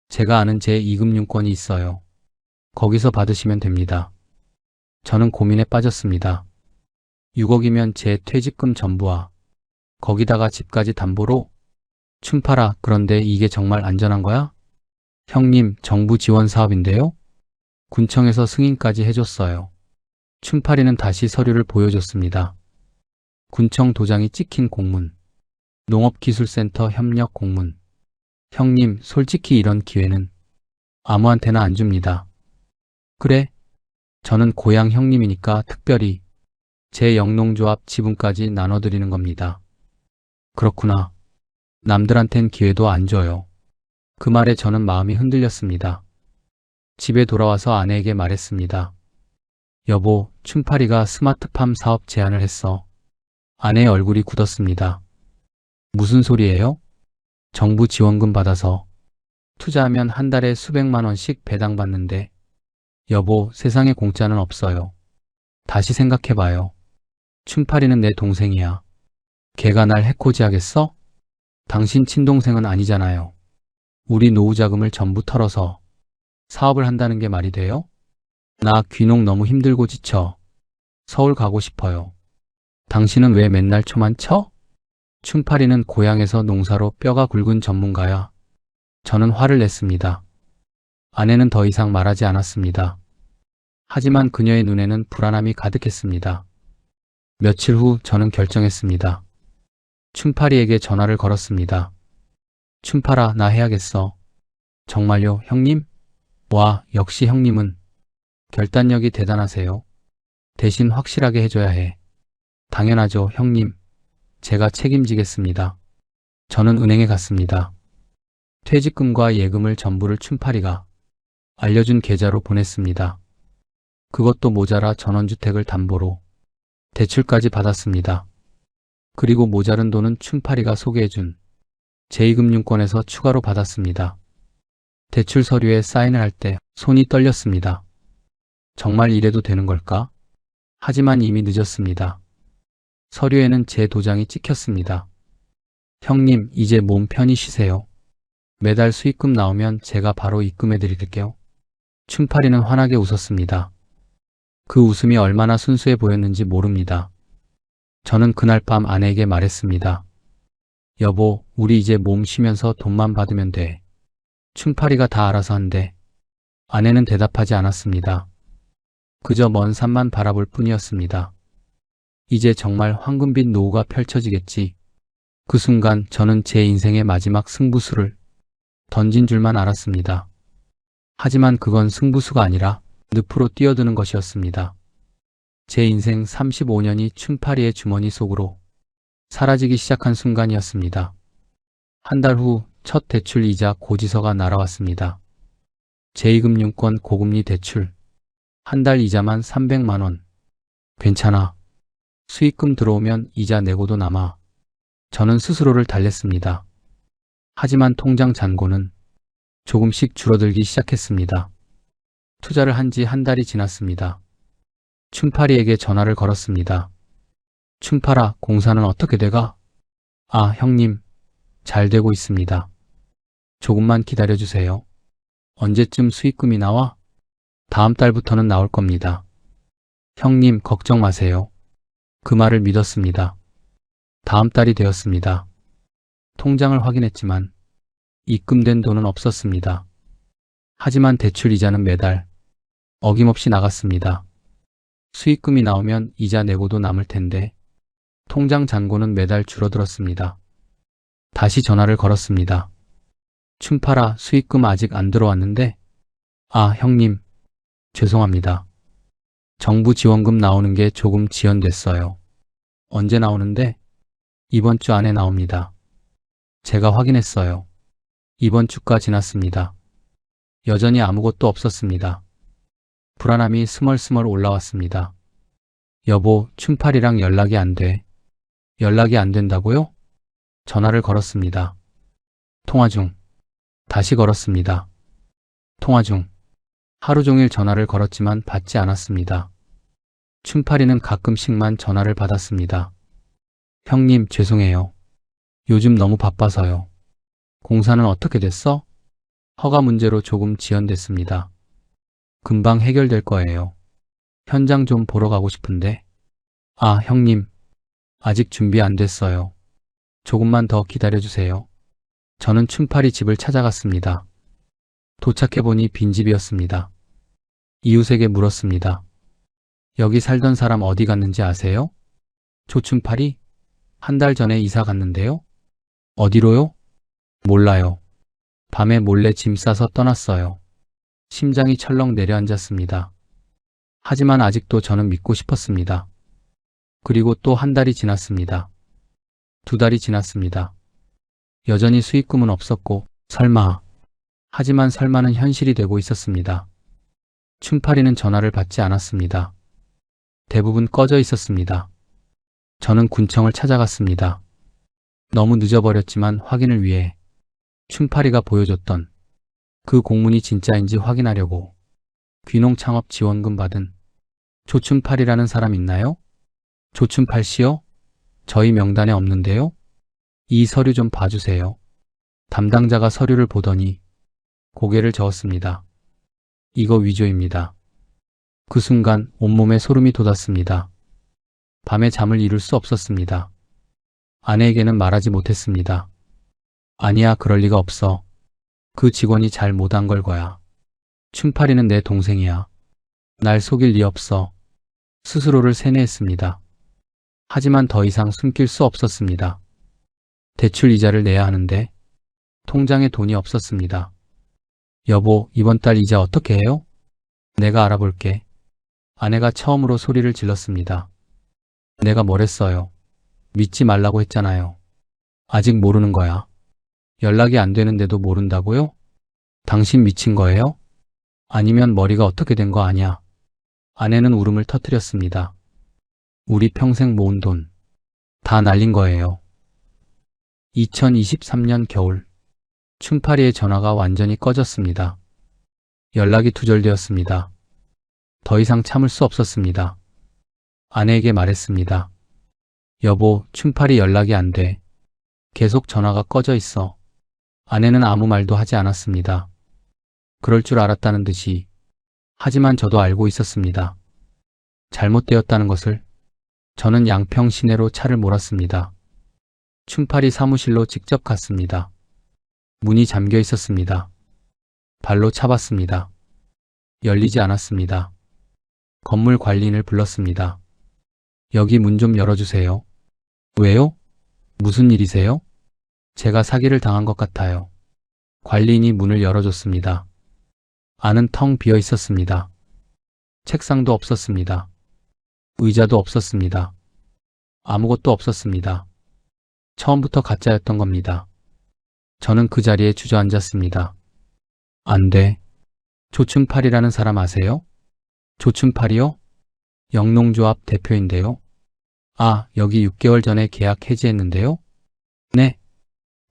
제가 아는 제2금융권이 있어요. 거기서 받으시면 됩니다. 저는 고민에 빠졌습니다. 6억이면 제 퇴직금 전부와 거기다가 집까지 담보로? 춘팔아, 그런데 이게 정말 안전한 거야? 형님, 정부 지원 사업인데요? 군청에서 승인까지 해줬어요. 춘팔이는 다시 서류를 보여줬습니다. 군청 도장이 찍힌 공문. 농업기술센터 협력 공문. 형님, 솔직히 이런 기회는 아무한테나 안 줍니다. 그래? 저는 고향 형님이니까 특별히 제 영농조합 지분까지 나눠드리는 겁니다. 그렇구나. 남들한텐 기회도 안 줘요. 그 말에 저는 마음이 흔들렸습니다. 집에 돌아와서 아내에게 말했습니다. 여보, 춘팔이가 스마트팜 사업 제안을 했어. 아내의 얼굴이 굳었습니다. 무슨 소리예요? 정부 지원금 받아서 투자하면 한 달에 수백만 원씩 배당받는데. 여보, 세상에 공짜는 없어요. 다시 생각해봐요. 춘팔이는 내 동생이야. 걔가 날 해코지하겠어? 당신 친동생은 아니잖아요. 우리 노후 자금을 전부 털어서 사업을 한다는 게 말이 돼요? 나 귀농 너무 힘들고 지쳐. 서울 가고 싶어요. 당신은 왜 맨날 초만 쳐? 춘팔이는 고향에서 농사로 뼈가 굵은 전문가야. 저는 화를 냈습니다. 아내는 더 이상 말하지 않았습니다. 하지만 그녀의 눈에는 불안함이 가득했습니다. 며칠 후 저는 결정했습니다. 춘팔이에게 전화를 걸었습니다. 춘팔아, 나 해야겠어. 정말요, 형님? 와, 역시 형님은 결단력이 대단하세요. 대신 확실하게 해줘야 해. 당연하죠, 형님. 제가 책임지겠습니다. 저는 은행에 갔습니다. 퇴직금과 예금을 전부를 춘팔이가 알려준 계좌로 보냈습니다. 그것도 모자라 전원주택을 담보로 대출까지 받았습니다. 그리고 모자른 돈은 춘팔이가 소개해준 제2금융권에서 추가로 받았습니다. 대출 서류에 사인을 할 때 손이 떨렸습니다. 정말 이래도 되는 걸까? 하지만 이미 늦었습니다. 서류에는 제 도장이 찍혔습니다. 형님, 이제 몸 편히 쉬세요. 매달 수익금 나오면 제가 바로 입금해 드릴게요. 춘팔이는 환하게 웃었습니다. 그 웃음이 얼마나 순수해 보였는지 모릅니다. 저는 그날 밤 아내에게 말했습니다. 여보, 우리 이제 몸 쉬면서 돈만 받으면 돼. 춘팔이가 다 알아서 한대. 아내는 대답하지 않았습니다. 그저 먼 산만 바라볼 뿐이었습니다. 이제 정말 황금빛 노후가 펼쳐지겠지. 그 순간 저는 제 인생의 마지막 승부수를 던진 줄만 알았습니다. 하지만 그건 승부수가 아니라 늪으로 뛰어드는 것이었습니다. 제 인생 35년이 춘팔이의 주머니 속으로 사라지기 시작한 순간이었습니다. 한 달 후 첫 대출 이자 고지서가 날아왔습니다. 제2금융권 고금리 대출. 한 달 이자만 300만 원. 괜찮아. 수익금 들어오면 이자 내고도 남아. 저는 스스로를 달랬습니다. 하지만 통장 잔고는 조금씩 줄어들기 시작했습니다. 투자를 한 지 한 달이 지났습니다. 춘팔이에게 전화를 걸었습니다. 춘팔아, 공사는 어떻게 돼가? 아, 형님. 잘 되고 있습니다. 조금만 기다려주세요. 언제쯤 수익금이 나와? 다음 달부터는 나올 겁니다. 형님, 걱정 마세요. 그 말을 믿었습니다. 다음 달이 되었습니다. 통장을 확인했지만 입금된 돈은 없었습니다. 하지만 대출 이자는 매달 어김없이 나갔습니다. 수익금이 나오면 이자 내고도 남을 텐데 통장 잔고는 매달 줄어들었습니다. 다시 전화를 걸었습니다. 춘팔아, 수익금 아직 안 들어왔는데? 아, 형님. 죄송합니다. 정부 지원금 나오는 게 조금 지연됐어요. 언제 나오는데? 이번 주 안에 나옵니다. 제가 확인했어요. 이번 주가 지났습니다. 여전히 아무것도 없었습니다. 불안함이 스멀스멀 올라왔습니다. 여보, 춘팔이랑 연락이 안 돼. 연락이 안 된다고요? 전화를 걸었습니다. 통화 중. 다시 걸었습니다. 통화 중. 하루 종일 전화를 걸었지만 받지 않았습니다. 춘팔이는 가끔씩만 전화를 받았습니다. 형님, 죄송해요. 요즘 너무 바빠서요. 공사는 어떻게 됐어? 허가 문제로 조금 지연됐습니다. 금방 해결될 거예요. 현장 좀 보러 가고 싶은데. 아, 형님. 아직 준비 안 됐어요. 조금만 더 기다려주세요. 저는 춘팔이 집을 찾아갔습니다. 도착해보니 빈집이었습니다. 이웃에게 물었습니다. 여기 살던 사람 어디 갔는지 아세요? 조춘팔이? 한 달 전에 이사 갔는데요. 어디로요? 몰라요. 밤에 몰래 짐 싸서 떠났어요. 심장이 철렁 내려앉았습니다. 하지만 아직도 저는 믿고 싶었습니다. 그리고 또 한 달이 지났습니다. 두 달이 지났습니다. 여전히 수익금은 없었고, 설마. 하지만 설마는 현실이 되고 있었습니다. 춘팔이는 전화를 받지 않았습니다. 대부분 꺼져 있었습니다. 저는 군청을 찾아갔습니다. 너무 늦어버렸지만 확인을 위해 춘팔이가 보여줬던 그 공문이 진짜인지 확인하려고. 귀농창업 지원금 받은 조춘팔이라는 사람 있나요? 조춘팔 씨요? 저희 명단에 없는데요? 이 서류 좀 봐주세요. 담당자가 서류를 보더니 고개를 저었습니다. 이거 위조입니다. 그 순간 온몸에 소름이 돋았습니다. 밤에 잠을 이룰 수 없었습니다. 아내에게는 말하지 못했습니다. 아니야, 그럴 리가 없어. 그 직원이 잘 못한 걸 거야. 춘팔이는 내 동생이야. 날 속일 리 없어. 스스로를 세뇌했습니다. 하지만 더 이상 숨길 수 없었습니다. 대출 이자를 내야 하는데 통장에 돈이 없었습니다. 여보, 이번 달 이자 어떻게 해요? 내가 알아볼게. 아내가 처음으로 소리를 질렀습니다. 내가 뭘 했어요? 믿지 말라고 했잖아요. 아직 모르는 거야. 연락이 안 되는데도 모른다고요? 당신 미친 거예요? 아니면 머리가 어떻게 된 거 아냐? 아내는 울음을 터뜨렸습니다. 우리 평생 모은 돈 다 날린 거예요. 2023년 겨울, 춘팔이의 전화가 완전히 꺼졌습니다. 연락이 두절되었습니다. 더 이상 참을 수 없었습니다. 아내에게 말했습니다. 여보, 춘팔이 연락이 안 돼. 계속 전화가 꺼져 있어. 아내는 아무 말도 하지 않았습니다. 그럴 줄 알았다는 듯이. 하지만 저도 알고 있었습니다. 잘못되었다는 것을. 저는 양평 시내로 차를 몰았습니다. 춘팔이 사무실로 직접 갔습니다. 문이 잠겨 있었습니다. 발로 차봤습니다. 열리지 않았습니다. 건물 관리인을 불렀습니다. 여기 문 좀 열어주세요. 왜요? 무슨 일이세요? 제가 사기를 당한 것 같아요. 관리인이 문을 열어줬습니다. 안은 텅 비어 있었습니다. 책상도 없었습니다. 의자도 없었습니다. 아무것도 없었습니다. 처음부터 가짜였던 겁니다. 저는 그 자리에 주저앉았습니다. 안 돼. 조춘팔이라는 사람 아세요? 조춘팔이요? 영농조합 대표인데요. 아, 여기 6개월 전에 계약 해지했는데요? 네.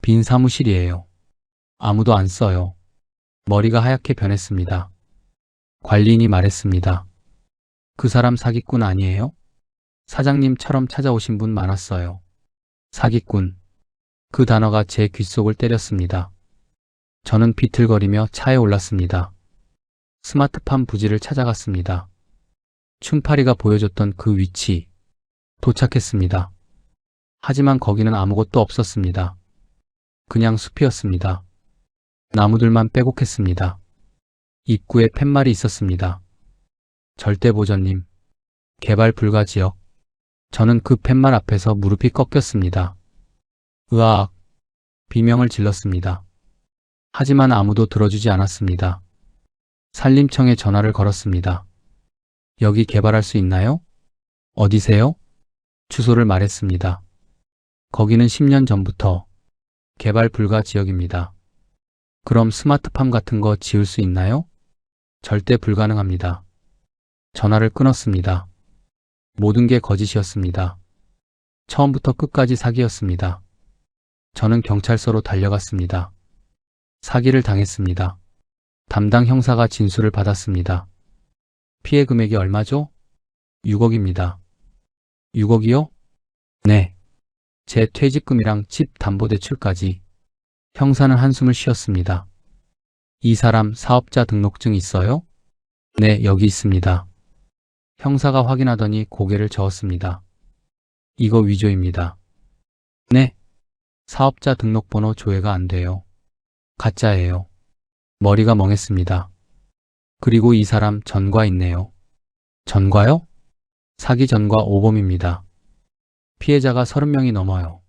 빈 사무실이에요. 아무도 안 써요. 머리가 하얗게 변했습니다. 관리인이 말했습니다. 그 사람 사기꾼 아니에요? 사장님처럼 찾아오신 분 많았어요. 사기꾼. 그 단어가 제 귓속을 때렸습니다. 저는 비틀거리며 차에 올랐습니다. 스마트팜 부지를 찾아갔습니다. 춘팔이가 보여줬던 그 위치. 도착했습니다. 하지만 거기는 아무것도 없었습니다. 그냥 숲이었습니다. 나무들만 빼곡했습니다. 입구에 팻말이 있었습니다. 절대보전님. 개발 불가 지역. 저는 그 팻말 앞에서 무릎이 꺾였습니다. 으악. 비명을 질렀습니다. 하지만 아무도 들어주지 않았습니다. 산림청에 전화를 걸었습니다. 여기 개발할 수 있나요? 어디세요? 주소를 말했습니다. 거기는 10년 전부터 개발 불가 지역입니다. 그럼 스마트팜 같은 거 지을 수 있나요? 절대 불가능합니다. 전화를 끊었습니다. 모든 게 거짓이었습니다. 처음부터 끝까지 사기였습니다. 저는 경찰서로 달려갔습니다. 사기를 당했습니다. 담당 형사가 진술을 받았습니다. 피해 금액이 얼마죠? 6억입니다. 6억이요? 네. 제 퇴직금이랑 집 담보대출까지. 형사는 한숨을 쉬었습니다. 이 사람 사업자 등록증 있어요? 네, 여기 있습니다. 형사가 확인하더니 고개를 저었습니다. 이거 위조입니다. 네, 사업자 등록번호 조회가 안 돼요. 가짜예요. 머리가 멍했습니다. 그리고 이 사람 전과 있네요. 전과요? 사기 전과 오범입니다. 피해자가 30명이 넘어요.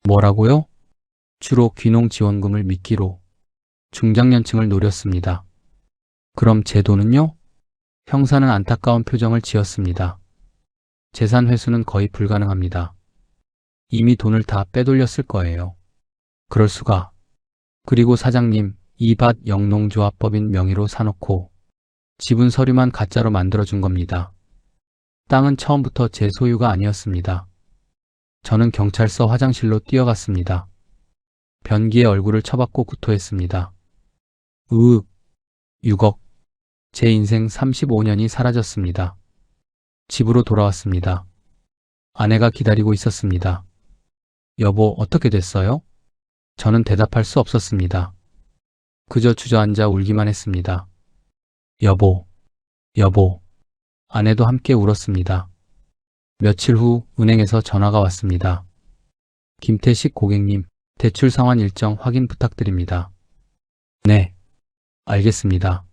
뭐라고요? 주로 귀농지원금을 미끼로 중장년층을 노렸습니다. 그럼 제 돈은요? 형사는 안타까운 표정을 지었습니다. 재산 회수는 거의 불가능합니다. 이미 돈을 다 빼돌렸을 거예요. 그럴 수가. 그리고 사장님, 이 밭 영농조합법인 명의로 사놓고 지분 서류만 가짜로 만들어준 겁니다. 땅은 처음부터 제 소유가 아니었습니다. 저는 경찰서 화장실로 뛰어갔습니다. 변기에 얼굴을 쳐박고 구토했습니다. 6억. 제 인생 35년이 사라졌습니다. 집으로 돌아왔습니다. 아내가 기다리고 있었습니다. 여보, 어떻게 됐어요? 저는 대답할 수 없었습니다. 그저 주저앉아 울기만 했습니다. 여보, 여보. 아내도 함께 울었습니다. 며칠 후 은행에서 전화가 왔습니다. 김태식 고객님, 대출 상환 일정 확인 부탁드립니다. 네, 알겠습니다.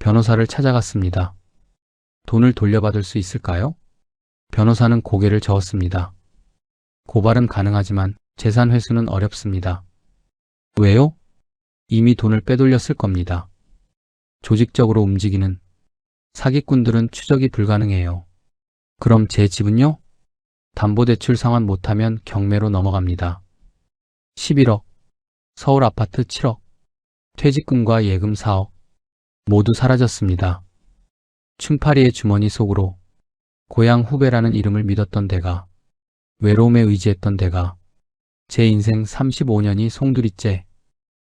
변호사를 찾아갔습니다. 돈을 돌려받을 수 있을까요? 변호사는 고개를 저었습니다. 고발은 가능하지만 재산 회수는 어렵습니다. 왜요? 이미 돈을 빼돌렸을 겁니다. 조직적으로 움직이는 사기꾼들은 추적이 불가능해요. 그럼 제 집은요? 담보대출 상환 못하면 경매로 넘어갑니다. 11억, 서울 아파트 7억, 퇴직금과 예금 4억, 모두 사라졌습니다. 춘파리의 주머니 속으로 고향 후배라는 이름을 믿었던 데가, 외로움에 의지했던 데가, 제 인생 35년이 송두리째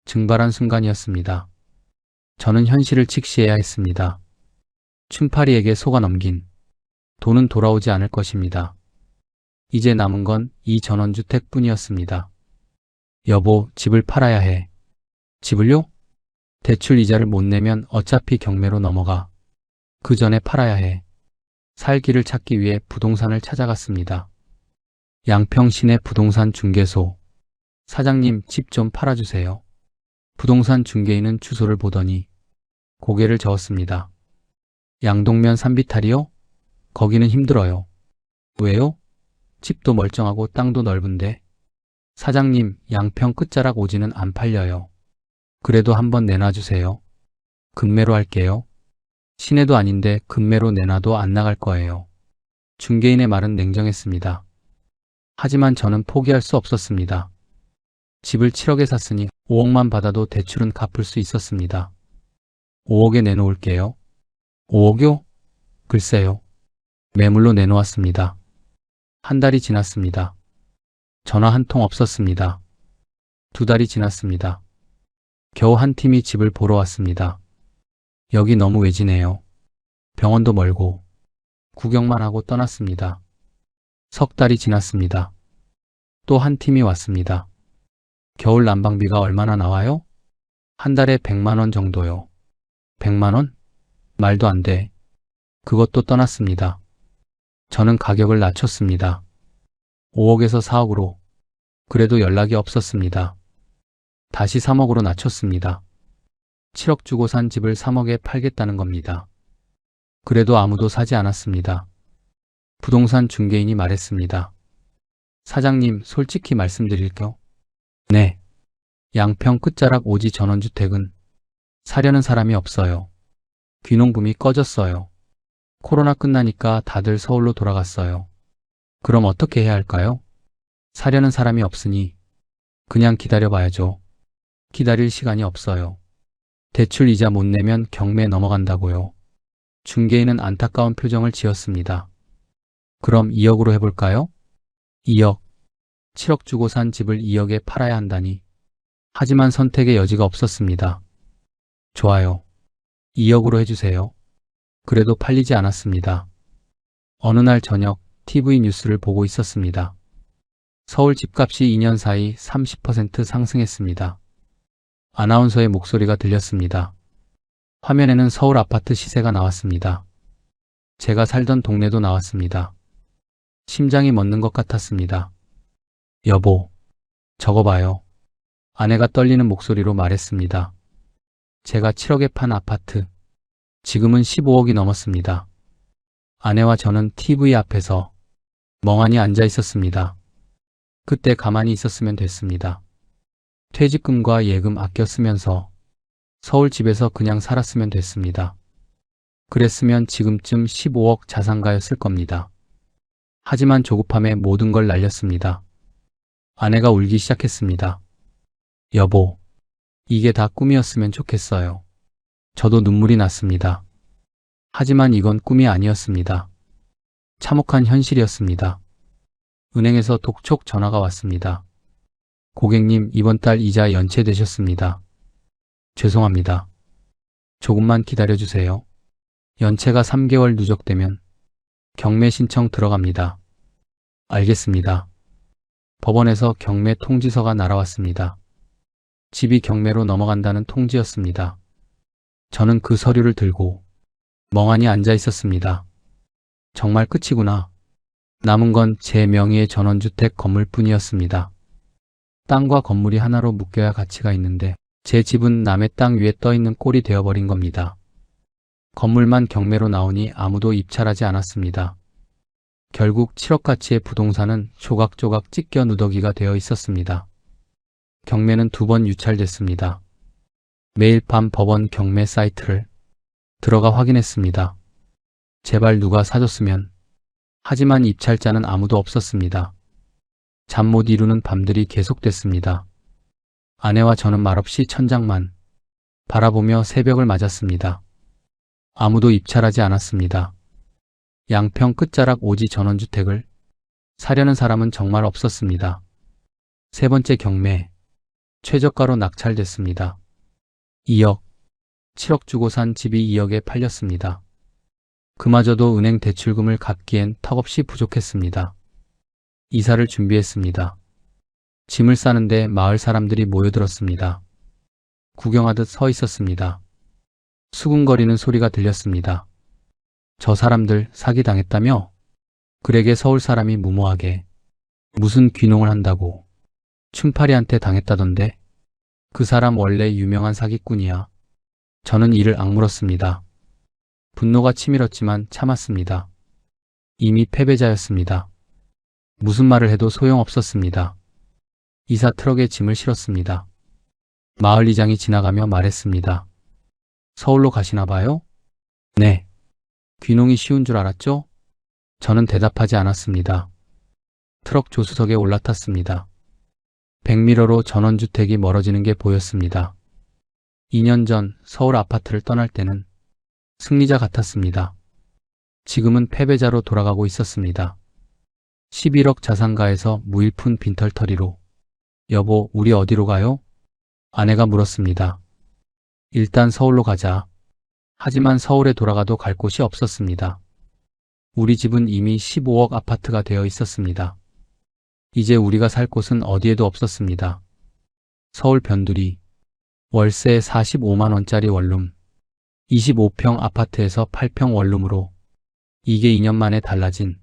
증발한 순간이었습니다. 저는 현실을 직시해야 했습니다. 춘파리에게 속아 넘긴 돈은 돌아오지 않을 것입니다. 이제 남은 건 이 전원주택 뿐이었습니다. 여보, 집을 팔아야 해. 집을요? 대출 이자를 못 내면 어차피 경매로 넘어가. 그 전에 팔아야 해. 살 길을 찾기 위해 부동산을 찾아갔습니다. 양평 시내 부동산 중개소. 사장님, 집 좀 팔아주세요. 부동산 중개인은 주소를 보더니 고개를 저었습니다. 양동면 산비탈이요? 거기는 힘들어요. 왜요? 집도 멀쩡하고 땅도 넓은데. 사장님, 양평 끝자락 오지는 안 팔려요. 그래도 한번 내놔주세요. 금매로 할게요. 시내도 아닌데 금매로 내놔도 안 나갈 거예요. 중개인의 말은 냉정했습니다. 하지만 저는 포기할 수 없었습니다. 집을 7억에 샀으니 5억만 받아도 대출은 갚을 수 있었습니다. 5억에 내놓을게요. 5억요? 글쎄요. 매물로 내놓았습니다. 한 달이 지났습니다. 전화 한 통 없었습니다. 2달이 지났습니다. 겨우 한 팀이 집을 보러 왔습니다. 여기 너무 외지네요. 병원도 멀고. 구경만 하고 떠났습니다. 석 달이 지났습니다. 또 한 팀이 왔습니다. 겨울 난방비가 얼마나 나와요? 한 달에 100만 원 정도요. 100만 원? 말도 안 돼. 그것도 떠났습니다. 저는 가격을 낮췄습니다. 5억에서 4억으로. 그래도 연락이 없었습니다. 다시 3억으로 낮췄습니다. 7억 주고 산 집을 3억에 팔겠다는 겁니다. 그래도 아무도 사지 않았습니다. 부동산 중개인이 말했습니다. 사장님, 솔직히 말씀드릴게요. 네. 양평 끝자락 오지 전원주택은 사려는 사람이 없어요. 귀농붐이 꺼졌어요. 코로나 끝나니까 다들 서울로 돌아갔어요. 그럼 어떻게 해야 할까요? 사려는 사람이 없으니 그냥 기다려봐야죠. 기다릴 시간이 없어요. 대출 이자 못 내면 경매 넘어간다고요. 중개인은 안타까운 표정을 지었습니다. 그럼 2억으로 해볼까요? 2억. 7억 주고 산 집을 2억에 팔아야 한다니. 하지만 선택의 여지가 없었습니다. 좋아요. 2억으로 해주세요. 그래도 팔리지 않았습니다. 어느 날 저녁 TV 뉴스를 보고 있었습니다. 서울 집값이 2년 사이 30% 상승했습니다. 아나운서의 목소리가 들렸습니다. 화면에는 서울 아파트 시세가 나왔습니다. 제가 살던 동네도 나왔습니다. 심장이 멎는 것 같았습니다. 여보, 저거 봐요. 아내가 떨리는 목소리로 말했습니다. 제가 7억에 판 아파트, 지금은 15억이 넘었습니다. 아내와 저는 TV 앞에서 멍하니 앉아 있었습니다. 그때 가만히 있었으면 됐습니다. 퇴직금과 예금 아껴 쓰면서 서울 집에서 그냥 살았으면 됐습니다. 그랬으면 지금쯤 15억 자산가였을 겁니다. 하지만 조급함에 모든 걸 날렸습니다. 아내가 울기 시작했습니다. 여보, 이게 다 꿈이었으면 좋겠어요. 저도 눈물이 났습니다. 하지만 이건 꿈이 아니었습니다. 참혹한 현실이었습니다. 은행에서 독촉 전화가 왔습니다. 고객님, 이번 달 이자 연체되셨습니다. 죄송합니다. 조금만 기다려주세요. 연체가 3개월 누적되면 경매 신청 들어갑니다. 알겠습니다. 법원에서 경매 통지서가 날아왔습니다. 집이 경매로 넘어간다는 통지였습니다. 저는 그 서류를 들고 멍하니 앉아 있었습니다. 정말 끝이구나. 남은 건 제 명의의 전원주택 건물뿐이었습니다. 땅과 건물이 하나로 묶여야 가치가 있는데 제 집은 남의 땅 위에 떠있는 꼴이 되어버린 겁니다. 건물만 경매로 나오니 아무도 입찰하지 않았습니다. 결국 7억 가치의 부동산은 조각조각 찢겨 누더기가 되어 있었습니다. 경매는 2번 유찰됐습니다. 매일 밤 법원 경매 사이트를 들어가 확인했습니다. 제발 누가 사줬으면. 하지만 입찰자는 아무도 없었습니다. 잠 못 이루는 밤들이 계속됐습니다. 아내와 저는 말없이 천장만 바라보며 새벽을 맞았습니다. 아무도 입찰하지 않았습니다. 양평 끝자락 오지 전원주택을 사려는 사람은 정말 없었습니다. 세 번째 경매, 최저가로 낙찰됐습니다. 2억, 7억 주고 산 집이 2억에 팔렸습니다. 그마저도 은행 대출금을 갚기엔 턱없이 부족했습니다. 이사를 준비했습니다. 짐을 싸는데 마을 사람들이 모여들었습니다. 구경하듯 서 있었습니다. 수군거리는 소리가 들렸습니다. 저 사람들 사기당했다며? 그에게 서울 사람이 무모하게 무슨 귀농을 한다고 춘파리한테 당했다던데? 그 사람 원래 유명한 사기꾼이야. 저는 이를 악물었습니다. 분노가 치밀었지만 참았습니다. 이미 패배자였습니다. 무슨 말을 해도 소용없었습니다. 이사 트럭에 짐을 실었습니다. 마을 이장이 지나가며 말했습니다. 서울로 가시나 봐요? 네. 귀농이 쉬운 줄 알았죠? 저는 대답하지 않았습니다. 트럭 조수석에 올라탔습니다. 백미러로 전원주택이 멀어지는 게 보였습니다. 2년 전 서울 아파트를 떠날 때는 승리자 같았습니다. 지금은 패배자로 돌아가고 있었습니다. 11억 자산가에서 무일푼 빈털터리로. 여보, 우리 어디로 가요? 아내가 물었습니다. 일단 서울로 가자. 하지만 서울에 돌아가도 갈 곳이 없었습니다. 우리 집은 이미 15억 아파트가 되어 있었습니다. 이제 우리가 살 곳은 어디에도 없었습니다. 서울 변두리, 월세 45만 원짜리 원룸, 25평 아파트에서 8평 원룸으로 이게 2년 만에 달라진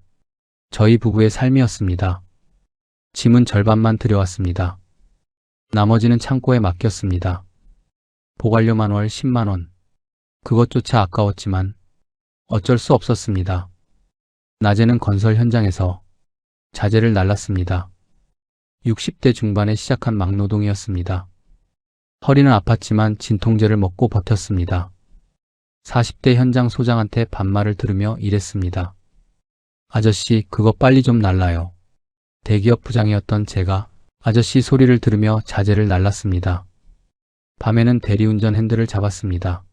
저희 부부의 삶이었습니다. 짐은 절반만 들여왔습니다. 나머지는 창고에 맡겼습니다. 보관료만 월 10만 원. 그것조차 아까웠지만 어쩔 수 없었습니다. 낮에는 건설 현장에서 자재를 날랐습니다. 60대 중반에 시작한 막노동이었습니다. 허리는 아팠지만 진통제를 먹고 버텼습니다. 40대 현장 소장한테 반말을 들으며 일했습니다. 아저씨, 그거 빨리 좀 날라요. 대기업 부장이었던 제가 아저씨 소리를 들으며 자재를 날랐습니다. 밤에는 대리운전 핸들을 잡았습니다.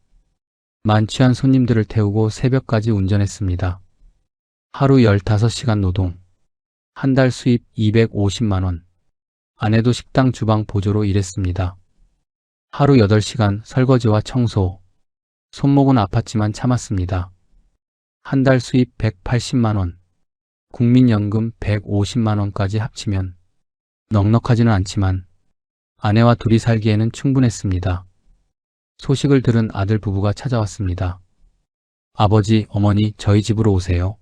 만취한 손님들을 태우고 새벽까지 운전했습니다. 하루 15시간 노동, 한 달 수입 250만 원. 아내도 식당 주방 보조로 일했습니다. 하루 8시간 설거지와 청소. 손목은 아팠지만 참았습니다. 한 달 수입 180만 원, 국민연금 150만 원까지 합치면 넉넉하지는 않지만 아내와 둘이 살기에는 충분했습니다. 소식을 들은 아들 부부가 찾아왔습니다. 아버지, 어머니, 저희 집으로 오세요.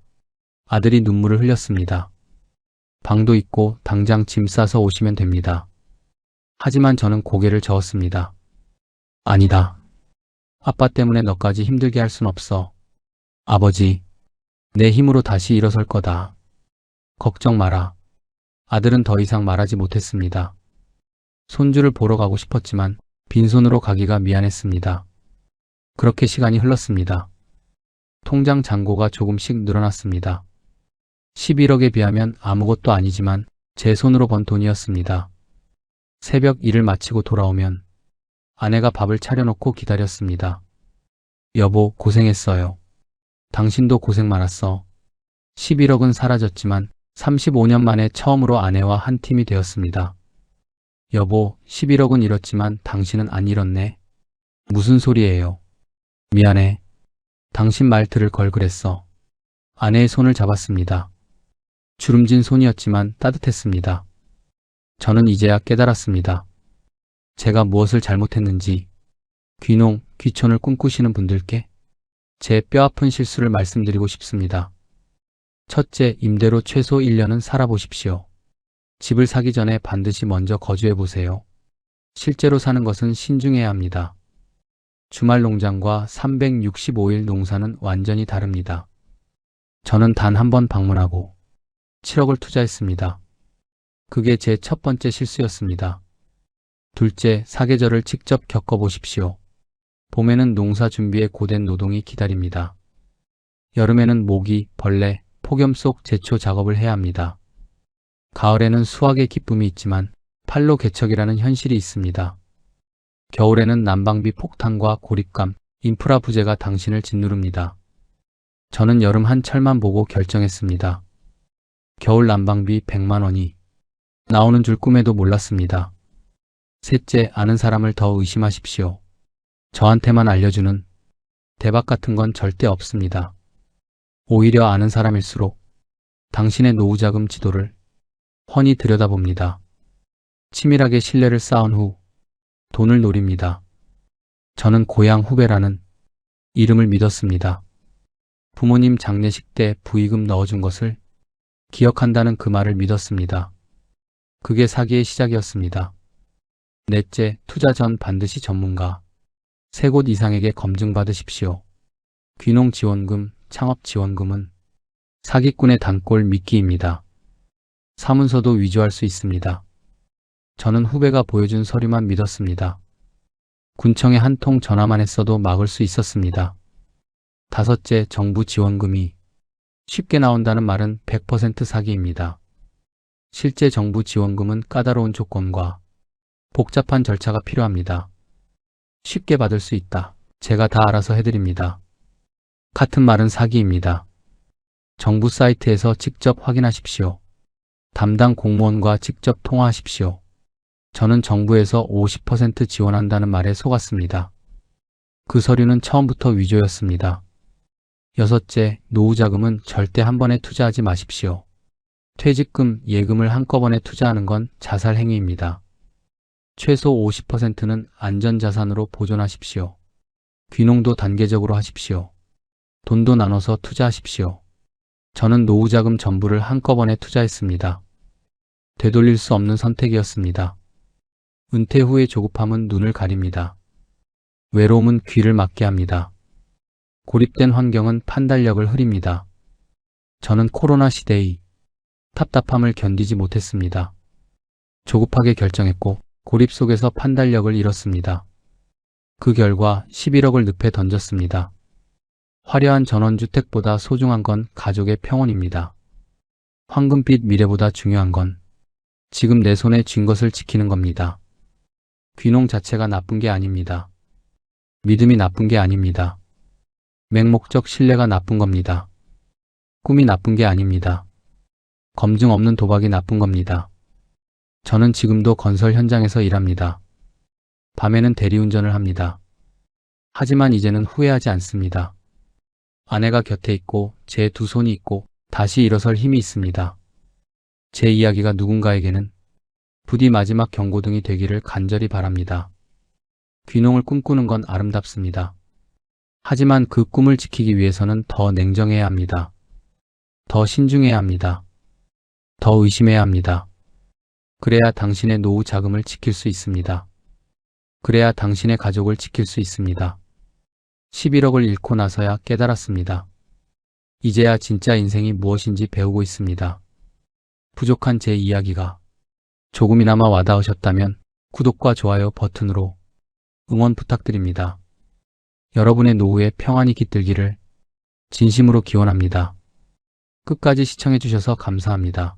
아들이 눈물을 흘렸습니다. 방도 있고 당장 짐 싸서 오시면 됩니다. 하지만 저는 고개를 저었습니다. 아니다. 아빠 때문에 너까지 힘들게 할 순 없어. 아버지, 내 힘으로 다시 일어설 거다. 걱정 마라. 아들은 더 이상 말하지 못했습니다. 손주를 보러 가고 싶었지만 빈손으로 가기가 미안했습니다. 그렇게 시간이 흘렀습니다. 통장 잔고가 조금씩 늘어났습니다. 11억에 비하면 아무것도 아니지만 제 손으로 번 돈이었습니다. 새벽 일을 마치고 돌아오면 아내가 밥을 차려놓고 기다렸습니다. 여보, 고생했어요. 당신도 고생 많았어. 11억은 사라졌지만 35년 만에 처음으로 아내와 한 팀이 되었습니다. 여보, 11억은 잃었지만 당신은 안 잃었네. 무슨 소리예요? 미안해. 당신 말 들을 걸 그랬어. 아내의 손을 잡았습니다. 주름진 손이었지만 따뜻했습니다. 저는 이제야 깨달았습니다. 제가 무엇을 잘못했는지. 귀농, 귀촌을 꿈꾸시는 분들께 제 뼈아픈 실수를 말씀드리고 싶습니다. 첫째, 임대로 최소 1년은 살아보십시오. 집을 사기 전에 반드시 먼저 거주해 보세요. 실제로 사는 것은 신중해야 합니다. 주말 농장과 365일 농사는 완전히 다릅니다. 저는 단 한 번 방문하고 7억을 투자했습니다. 그게 제 첫 번째 실수였습니다. 둘째, 사계절을 직접 겪어보십시오. 봄에는 농사 준비에 고된 노동이 기다립니다. 여름에는 모기, 벌레, 폭염 속 제초 작업을 해야 합니다. 가을에는 수확의 기쁨이 있지만 팔로 개척이라는 현실이 있습니다. 겨울에는 난방비 폭탄과 고립감, 인프라 부재가 당신을 짓누릅니다. 저는 여름 한철만 보고 결정했습니다. 겨울 난방비 100만 원이 나오는 줄 꿈에도 몰랐습니다. 셋째, 아는 사람을 더 의심하십시오. 저한테만 알려주는 대박 같은 건 절대 없습니다. 오히려 아는 사람일수록 당신의 노후자금 지도를 훤히 들여다봅니다. 치밀하게 신뢰를 쌓은 후 돈을 노립니다. 저는 고향 후배라는 이름을 믿었습니다. 부모님 장례식 때 부의금 넣어준 것을 기억한다는 그 말을 믿었습니다. 그게 사기의 시작이었습니다. 넷째, 투자 전 반드시 전문가 3곳 이상에게 검증받으십시오. 귀농지원금, 창업지원금은 사기꾼의 단골 미끼입니다. 사문서도 위조할 수 있습니다. 저는 후배가 보여준 서류만 믿었습니다. 군청에 한 통 전화만 했어도 막을 수 있었습니다. 다섯째, 정부 지원금이 쉽게 나온다는 말은 100% 사기입니다. 실제 정부 지원금은 까다로운 조건과 복잡한 절차가 필요합니다. 쉽게 받을 수 있다. 제가 다 알아서 해드립니다. 같은 말은 사기입니다. 정부 사이트에서 직접 확인하십시오. 담당 공무원과 직접 통화하십시오. 저는 정부에서 50% 지원한다는 말에 속았습니다. 그 서류는 처음부터 위조였습니다. 여섯째, 노후자금은 절대 한 번에 투자하지 마십시오. 퇴직금, 예금을 한꺼번에 투자하는 건 자살 행위입니다. 최소 50%는 안전자산으로 보존하십시오. 귀농도 단계적으로 하십시오. 돈도 나눠서 투자하십시오. 저는 노후자금 전부를 한꺼번에 투자했습니다. 되돌릴 수 없는 선택이었습니다. 은퇴 후의 조급함은 눈을 가립니다. 외로움은 귀를 막게 합니다. 고립된 환경은 판단력을 흐립니다. 저는 코로나 시대의 답답함을 견디지 못했습니다. 조급하게 결정했고 고립 속에서 판단력을 잃었습니다. 그 결과 11억을 늪에 던졌습니다. 화려한 전원주택보다 소중한 건 가족의 평온입니다. 황금빛 미래보다 중요한 건 지금 내 손에 쥔 것을 지키는 겁니다. 귀농 자체가 나쁜 게 아닙니다. 믿음이 나쁜 게 아닙니다. 맹목적 신뢰가 나쁜 겁니다. 꿈이 나쁜 게 아닙니다. 검증 없는 도박이 나쁜 겁니다. 저는 지금도 건설 현장에서 일합니다. 밤에는 대리운전을 합니다. 하지만 이제는 후회하지 않습니다. 아내가 곁에 있고 제 두 손이 있고 다시 일어설 힘이 있습니다. 제 이야기가 누군가에게는 부디 마지막 경고등이 되기를 간절히 바랍니다. 귀농을 꿈꾸는 건 아름답습니다. 하지만 그 꿈을 지키기 위해서는 더 냉정해야 합니다. 더 신중해야 합니다. 더 의심해야 합니다. 그래야 당신의 노후 자금을 지킬 수 있습니다. 그래야 당신의 가족을 지킬 수 있습니다. 11억을 잃고 나서야 깨달았습니다. 이제야 진짜 인생이 무엇인지 배우고 있습니다. 부족한 제 이야기가 조금이나마 와닿으셨다면 구독과 좋아요 버튼으로 응원 부탁드립니다. 여러분의 노후에 평안이 깃들기를 진심으로 기원합니다. 끝까지 시청해주셔서 감사합니다.